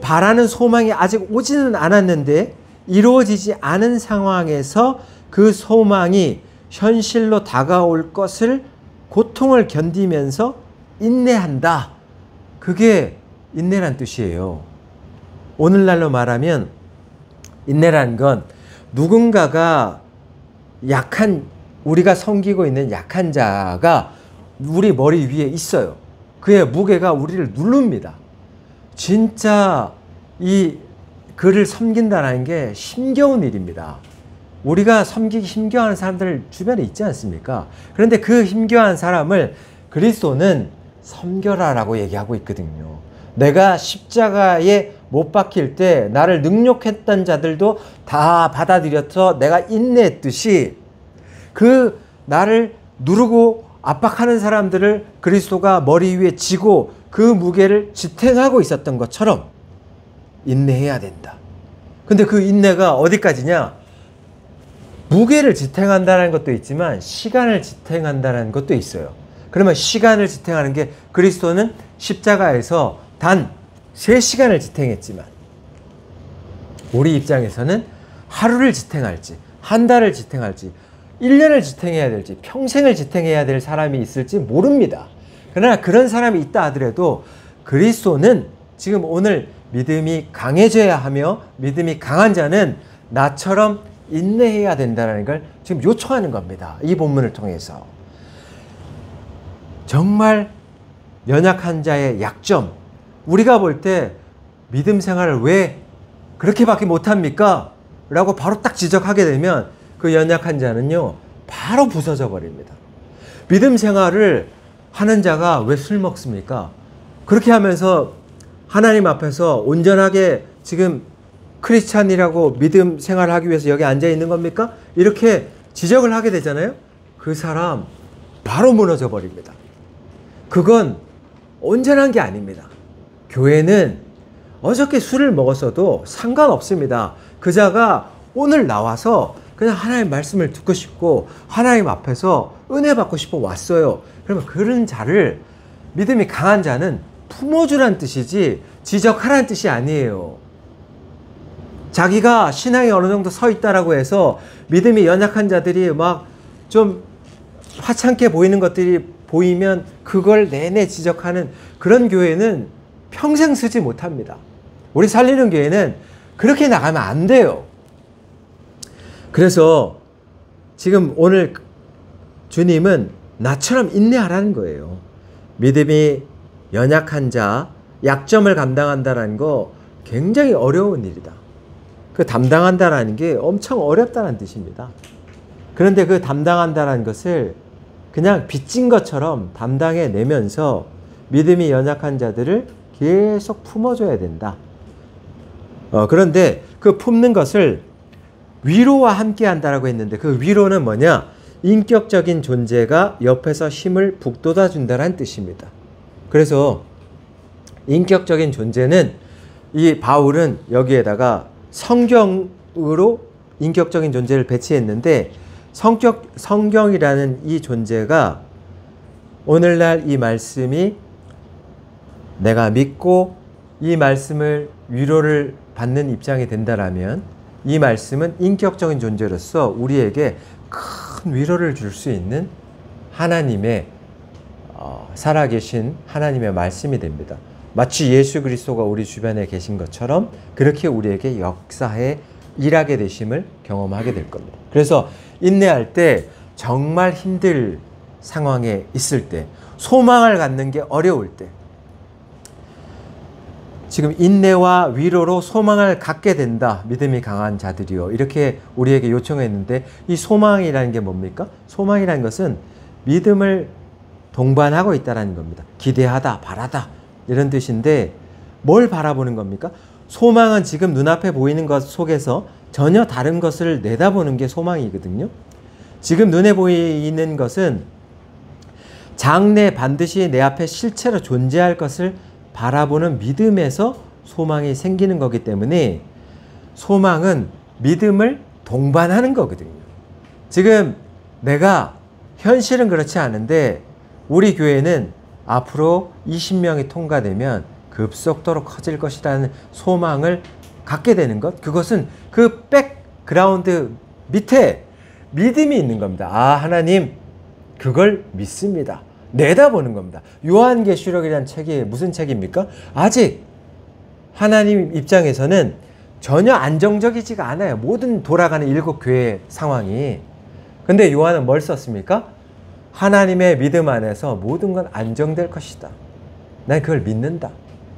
바라는 소망이 아직 오지는 않았는데 이루어지지 않은 상황에서 그 소망이 현실로 다가올 것을 고통을 견디면서 인내한다. 그게 인내란 뜻이에요. 오늘날로 말하면 인내란 건 누군가가 우리가 섬기고 있는 약한 자가 우리 머리 위에 있어요. 그의 무게가 우리를 누릅니다. 진짜 이 그를 섬긴다는 게 힘겨운 일입니다. 우리가 섬기기 힘겨워하는 사람들 주변에 있지 않습니까? 그런데 그 힘겨워하는 사람을 그리스도는 섬겨라라고 얘기하고 있거든요. 내가 십자가에 못 박힐 때 나를 능욕했던 자들도 다 받아들여서 내가 인내했듯이 그 나를 누르고 압박하는 사람들을 그리스도가 머리 위에 지고 그 무게를 지탱하고 있었던 것처럼 인내해야 된다. 근데 그 인내가 어디까지냐? 무게를 지탱한다는 것도 있지만 시간을 지탱한다는 것도 있어요. 그러면 시간을 지탱하는 게 그리스도는 십자가에서 단 3시간을 지탱했지만 우리 입장에서는 하루를 지탱할지 한 달을 지탱할지 1년을 지탱해야 될지 평생을 지탱해야 될 사람이 있을지 모릅니다. 그러나 그런 사람이 있다 하더라도 그리스도는 지금 오늘 믿음이 강해져야 하며 믿음이 강한 자는 나처럼 인내해야 된다는 걸 지금 요청하는 겁니다. 이 본문을 통해서. 정말 연약한 자의 약점, 우리가 볼 때 믿음 생활을 왜 그렇게밖에 못합니까? 라고 바로 딱 지적하게 되면 그 연약한 자는요 바로 부서져 버립니다. 믿음 생활을 하는 자가 왜 술 먹습니까? 그렇게 하면서 하나님 앞에서 온전하게 지금 크리스찬이라고 믿음 생활을 하기 위해서 여기 앉아 있는 겁니까? 이렇게 지적을 하게 되잖아요. 그 사람 바로 무너져 버립니다. 그건 온전한 게 아닙니다. 교회는 어저께 술을 먹었어도 상관없습니다. 그 자가 오늘 나와서 그냥 하나님 말씀을 듣고 싶고 하나님 앞에서 은혜 받고 싶어 왔어요. 그러면 그런 자를 믿음이 강한 자는 품어주란 뜻이지 지적하란 뜻이 아니에요. 자기가 신앙이 어느 정도 서 있다라고 해서 믿음이 연약한 자들이 막 좀 화창게 보이는 것들이 보이면 그걸 내내 지적하는 그런 교회는 평생 쓰지 못합니다. 우리 살리는 교회는 그렇게 나가면 안 돼요. 그래서 지금 오늘 주님은 나처럼 인내하라는 거예요. 믿음이 연약한 자, 약점을 감당한다는 거 굉장히 어려운 일이다. 그 담당한다라는 게 엄청 어렵다는 뜻입니다. 그런데 그 담당한다라는 것을 그냥 빚진 것처럼 담당해내면서 믿음이 연약한 자들을 계속 품어줘야 된다. 그런데 그 품는 것을 위로와 함께 한다라고 했는데 그 위로는 뭐냐? 인격적인 존재가 옆에서 힘을 북돋아 준다는 뜻입니다. 그래서 인격적인 존재는 이 바울은 여기에다가 성경으로 인격적인 존재를 배치했는데 성경이라는 이 존재가 오늘날 이 말씀이 내가 믿고 이 말씀을 위로를 받는 입장이 된다라면 이 말씀은 인격적인 존재로서 우리에게 큰 위로를 줄 수 있는 하나님의 살아계신 하나님의 말씀이 됩니다. 마치 예수 그리스도가 우리 주변에 계신 것처럼 그렇게 우리에게 역사해 일하게 되심을 경험하게 될 겁니다. 그래서 인내할 때 정말 힘들 상황에 있을 때 소망을 갖는 게 어려울 때 지금 인내와 위로로 소망을 갖게 된다. 믿음이 강한 자들이요. 이렇게 우리에게 요청했는데 이 소망이라는 게 뭡니까? 소망이라는 것은 믿음을 동반하고 있다는 겁니다. 기대하다, 바라다 이런 뜻인데 뭘 바라보는 겁니까? 소망은 지금 눈앞에 보이는 것 속에서 전혀 다른 것을 내다보는 게 소망이거든요. 지금 눈에 보이는 것은 장래 반드시 내 앞에 실체로 존재할 것을 바라보는 믿음에서 소망이 생기는 거기 때문에 소망은 믿음을 동반하는 거거든요. 지금 내가 현실은 그렇지 않은데 우리 교회는 앞으로 20명이 통과되면 급속도로 커질 것이라는 소망을 갖게 되는 것, 그것은 그 백그라운드 밑에 믿음이 있는 겁니다. 아, 하나님 그걸 믿습니다. 내다보는 겁니다. 요한계시록이라는 책이 무슨 책입니까? 아직 하나님 입장에서는 전혀 안정적이지가 않아요. 모든 돌아가는 7교회 상황이. 근데 요한은 뭘 썼습니까? 하나님의 믿음 안에서 모든 건 안정될 것이다. 난 그걸 믿는다.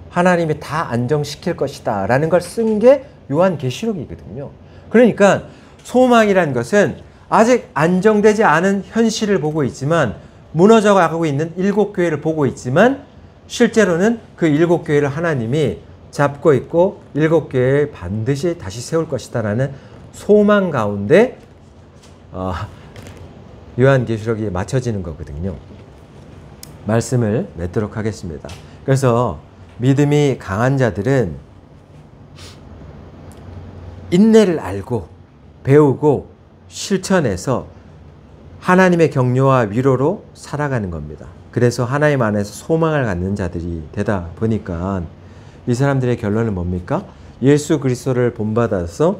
하나님이 다 안정시킬 것이다 라는 걸 쓴 게 요한계시록이거든요. 그러니까 소망이라는 것은 아직 안정되지 않은 현실을 보고 있지만 무너져 가고 있는 7교회를 보고 있지만 실제로는 그 7교회를 하나님이 잡고 있고 7교회에 반드시 다시 세울 것이다 라는 소망 가운데 요한계시록이 맞춰지는 거거든요. 말씀을 맺도록 하겠습니다. 그래서 믿음이 강한 자들은 인내를 알고 배우고 실천해서 하나님의 격려와 위로로 살아가는 겁니다. 그래서 하나님 안에서 소망을 갖는 자들이 되다 보니까 이 사람들의 결론은 뭡니까? 예수 그리스도를 본받아서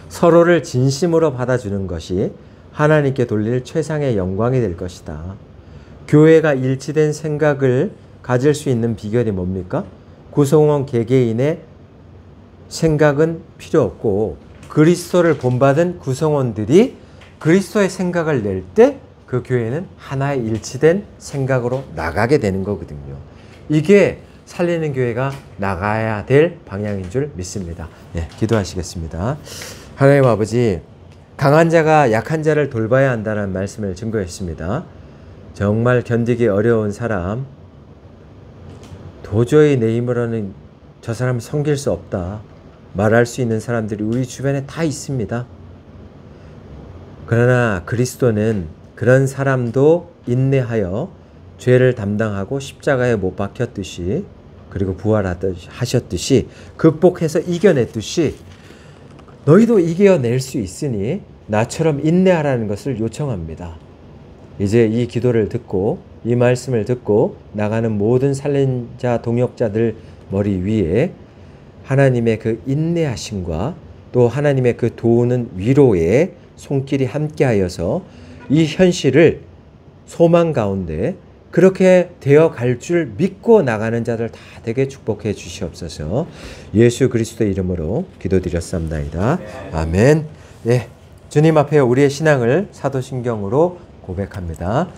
서로를 진심으로 받아주는 것이 하나님께 돌릴 최상의 영광이 될 것이다. 교회가 일치된 생각을 가질 수 있는 비결이 뭡니까? 구성원 개개인의 생각은 필요 없고 그리스도를 본받은 구성원들이 그리스도의 생각을 낼 때 그 교회는 하나의 일치된 생각으로 나가게 되는 거거든요. 이게 살리는 교회가 나가야 될 방향인 줄 믿습니다. 네, 기도하시겠습니다. 하나님 아버지, 강한 자가 약한 자를 돌봐야 한다는 말씀을 증거했습니다. 정말 견디기 어려운 사람, 도저히 내 힘으로는 저 사람 섬길 수 없다 말할 수 있는 사람들이 우리 주변에 다 있습니다. 그러나 그리스도는 그런 사람도 인내하여 죄를 담당하고 십자가에 못 박혔듯이, 그리고 부활하셨듯이 극복해서 이겨냈듯이 너희도 이겨낼 수 있으니 나처럼 인내하라는 것을 요청합니다. 이제 이 기도를 듣고 이 말씀을 듣고 나가는 모든 살린자 동역자들 머리 위에 하나님의 그 인내하심과 또 하나님의 그 도우는 위로의 손길이 함께하여서 이 현실을 소망 가운데 그렇게 되어 갈 줄 믿고 나가는 자들 다 되게 축복해 주시옵소서. 예수 그리스도의 이름으로 기도드렸습니다. 아멘. 네, 주님 앞에 우리의 신앙을 사도신경으로 고백합니다.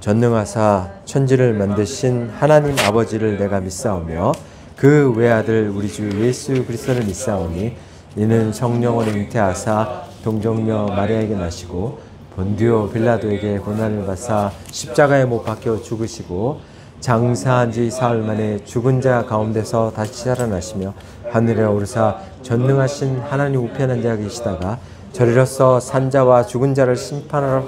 전능하사 천지를 만드신 하나님 아버지를 내가 믿사오며 그 외아들 우리 주 예수 그리스도를 믿사오니 이는 성령으로 잉태하사 동정녀 마리아에게 나시고 본디오 빌라도에게 고난을 받사 십자가에 못 박혀 죽으시고 장사한 지 사흘 만에 죽은 자 가운데서 다시 살아나시며 하늘에 오르사 전능하신 하나님 우편한 자가 계시다가 저리로서 산자와 죽은 자를 심판하러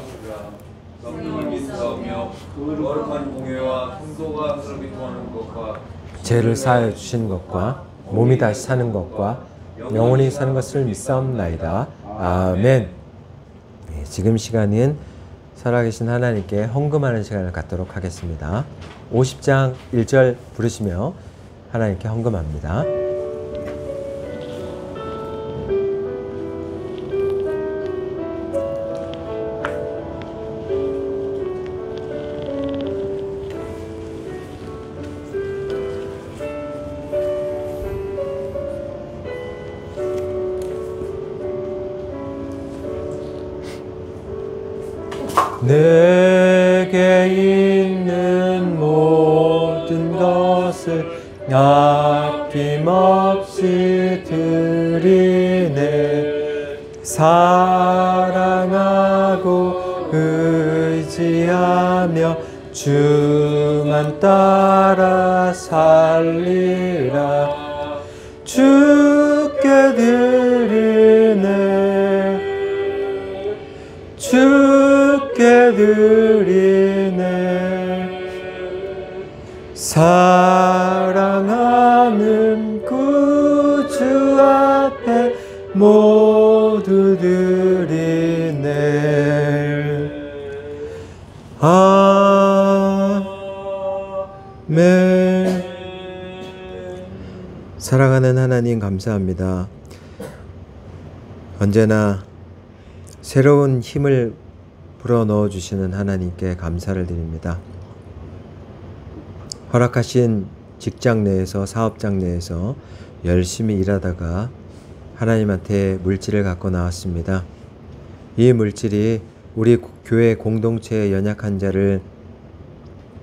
죄를 사하여 주신 것과 몸이 다시 사는 것과 영원히 사는 것을 믿사옵나이다. 아멘. 지금 시간은 살아계신 하나님께 헌금하는 시간을 갖도록 하겠습니다. 50장 1절 부르시며 하나님께 헌금합니다. 내게 있는 모든 것을 아낌없이 드리네. 사랑하고 의지하며 주만 따라 살리라. 주께 드리네. 주께 드리네. 사랑하는 구주 앞에 모두 드리네. 아멘. 사랑하는 하나님 감사합니다. 언제나 새로운 힘을 불어넣어 주시는 하나님께 감사를 드립니다. 허락하신 직장 내에서, 사업장 내에서 열심히 일하다가 하나님한테 물질을 갖고 나왔습니다. 이 물질이 우리 교회 공동체의 연약한 자를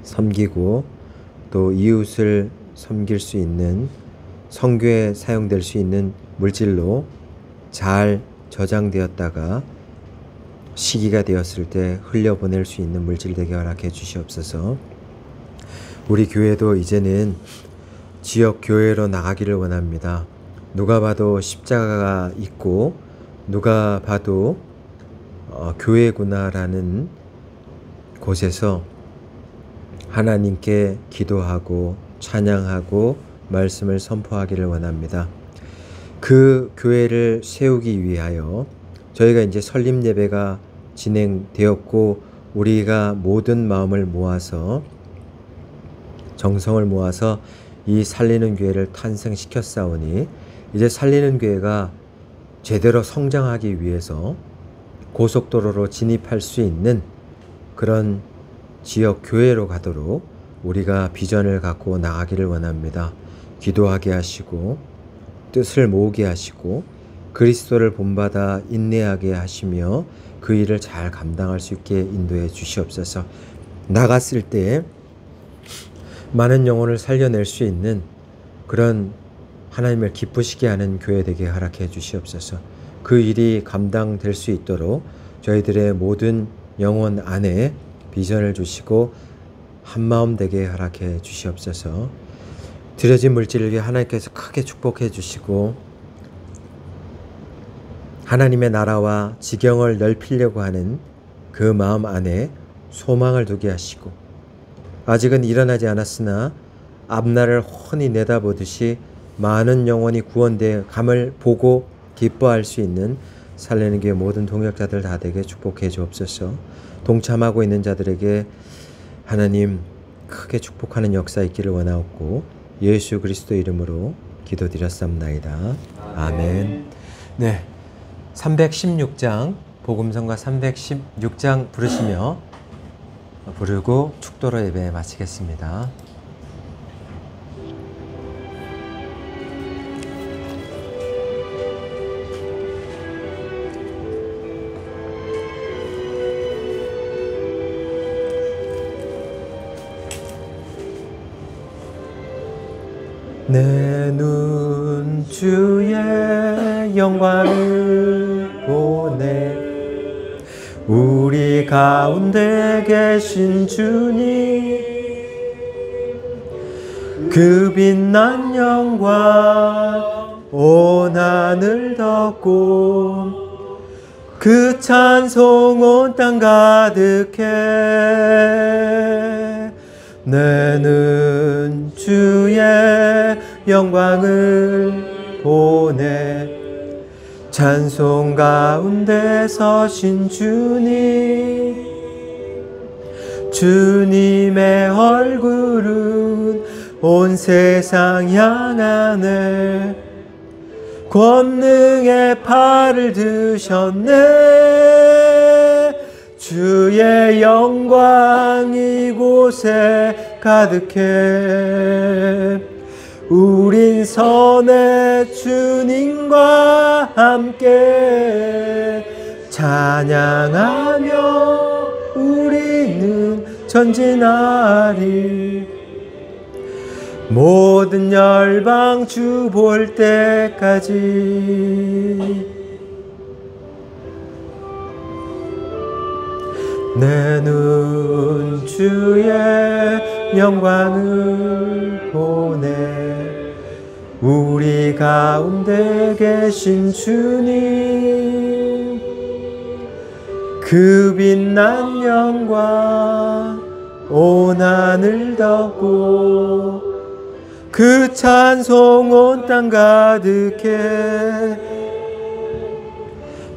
섬기고 또 이웃을 섬길 수 있는, 선교에 사용될 수 있는 물질로 잘 저장되었다가 시기가 되었을 때 흘려보낼 수 있는 물질 되게 허락해 주시옵소서. 우리 교회도 이제는 지역 교회로 나가기를 원합니다. 누가 봐도 십자가가 있고 누가 봐도 교회구나라는 곳에서 하나님께 기도하고 찬양하고 말씀을 선포하기를 원합니다. 그 교회를 세우기 위하여 저희가 이제 설립 예배가 진행되었고 우리가 모든 마음을 모아서 정성을 모아서 이 살리는 교회를 탄생시켰사오니 이제 살리는 교회가 제대로 성장하기 위해서 고속도로로 진입할 수 있는 그런 지역 교회로 가도록 우리가 비전을 갖고 나가기를 원합니다. 기도하게 하시고 뜻을 모으게 하시고 그리스도를 본받아 인내하게 하시며 그 일을 잘 감당할 수 있게 인도해 주시옵소서. 나갔을 때 많은 영혼을 살려낼 수 있는 그런 하나님을 기쁘시게 하는 교회 되게 허락해 주시옵소서. 그 일이 감당될 수 있도록 저희들의 모든 영혼 안에 비전을 주시고 한마음 되게 허락해 주시옵소서. 드려진 물질을 위해 하나님께서 크게 축복해 주시고 하나님의 나라와 지경을 넓히려고 하는 그 마음 안에 소망을 두게 하시고 아직은 일어나지 않았으나 앞날을 훤히 내다보듯이 많은 영혼이 구원되어 감을 보고 기뻐할 수 있는 살리는 교회 모든 동역자들 다 되게 축복해 주옵소서. 동참하고 있는 자들에게 하나님 크게 축복하는 역사 있기를 원하옵고 예수 그리스도 이름으로 기도드렸사옵나이다. 아멘. 네, 316장 복음성가 316장 부르고 축도로 예배 마치겠습니다. 내 눈 주의 영광을 보네 우리 가운데 계신 주님 그 빛난 영광 온 하늘 덮고 그 찬송 온 땅 가득해 내는 주의 영광을 보내 찬송 가운데 서신 주님 주님의 얼굴은 온 세상 향하네 권능의 팔을 드셨네 주의 영광 이곳에 가득해 우린 선의 주님과 함께 찬양하며 우리는 전진하리 모든 열방 주 볼 때까지 내 눈 주의 영광을 보네 우리 가운데 계신 주님 그 빛난 영광 온 하늘 덮고 그 찬송 온 땅 가득해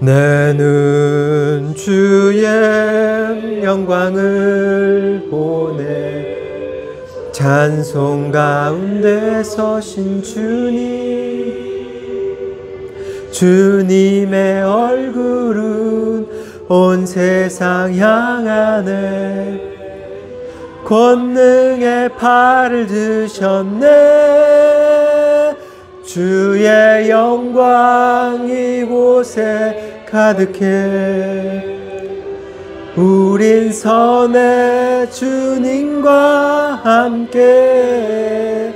내는 주의 영광을 보내 찬송 가운데 서신 주님 주님의 얼굴은 온 세상 향하네 권능의 팔을 드셨네 주의 영광 이곳에 가득해 우린 선의 주님과 함께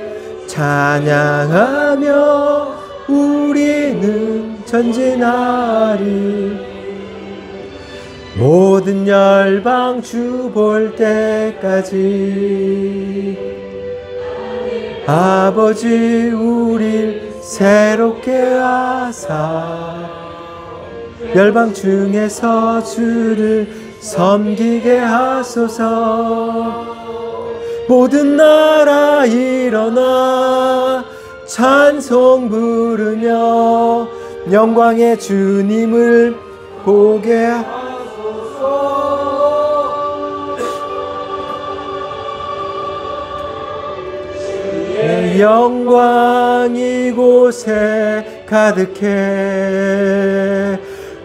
찬양하며 우리는 전진하리 모든 열방 주 볼 때까지 아버지 우릴 새롭게 하사 열방 중에서 주를 섬기게 하소서 모든 나라 일어나 찬송 부르며 영광의 주님을 보게 내 영광 이곳에 가득해.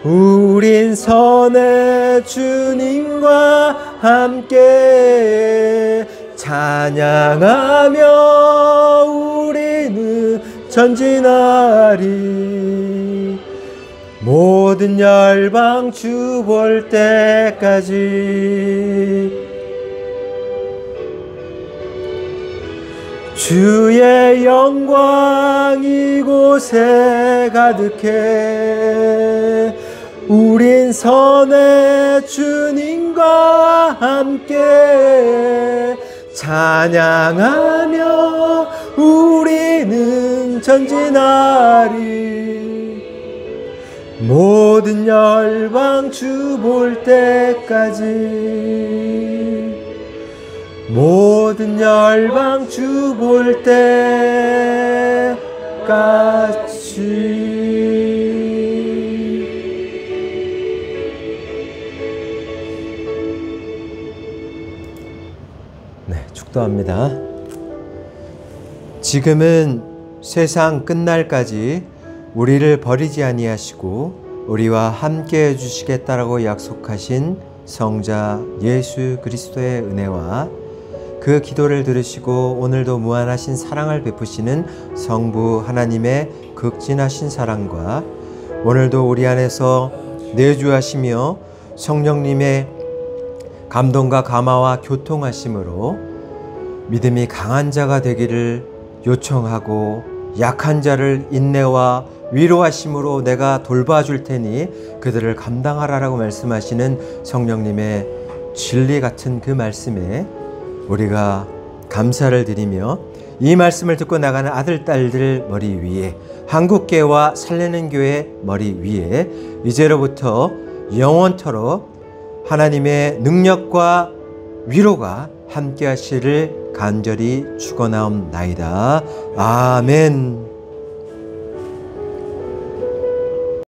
우린 선의 주님과 함께 찬양하며 우리는 전진하리. 모든 열방 주 볼 때까지. 주의 영광 이곳에 가득해. 우린 선의 주님과 함께 찬양하며 우리는 전진하리. 모든 열방 주 볼 때까지. 모든 열방 주 볼 때까지. 네, 축도합니다. 지금은 세상 끝날까지 우리를 버리지 아니하시고 우리와 함께 해주시겠다라고 약속하신 성자 예수 그리스도의 은혜와 그 기도를 들으시고 오늘도 무한하신 사랑을 베푸시는 성부 하나님의 극진하신 사랑과 오늘도 우리 안에서 내주하시며 성령님의 감동과 감화와 교통하심으로 믿음이 강한 자가 되기를 요청하고 약한 자를 인내와 위로하심으로 내가 돌봐줄 테니 그들을 감당하라라고 말씀하시는 성령님의 진리 같은 그 말씀에 우리가 감사를 드리며 이 말씀을 듣고 나가는 아들, 딸들 머리 위에 한국교회와 살리는 교회 머리 위에 이제로부터 영원토록 하나님의 능력과 위로가 함께 하시를 간절히 축원하옵나이다. 아멘.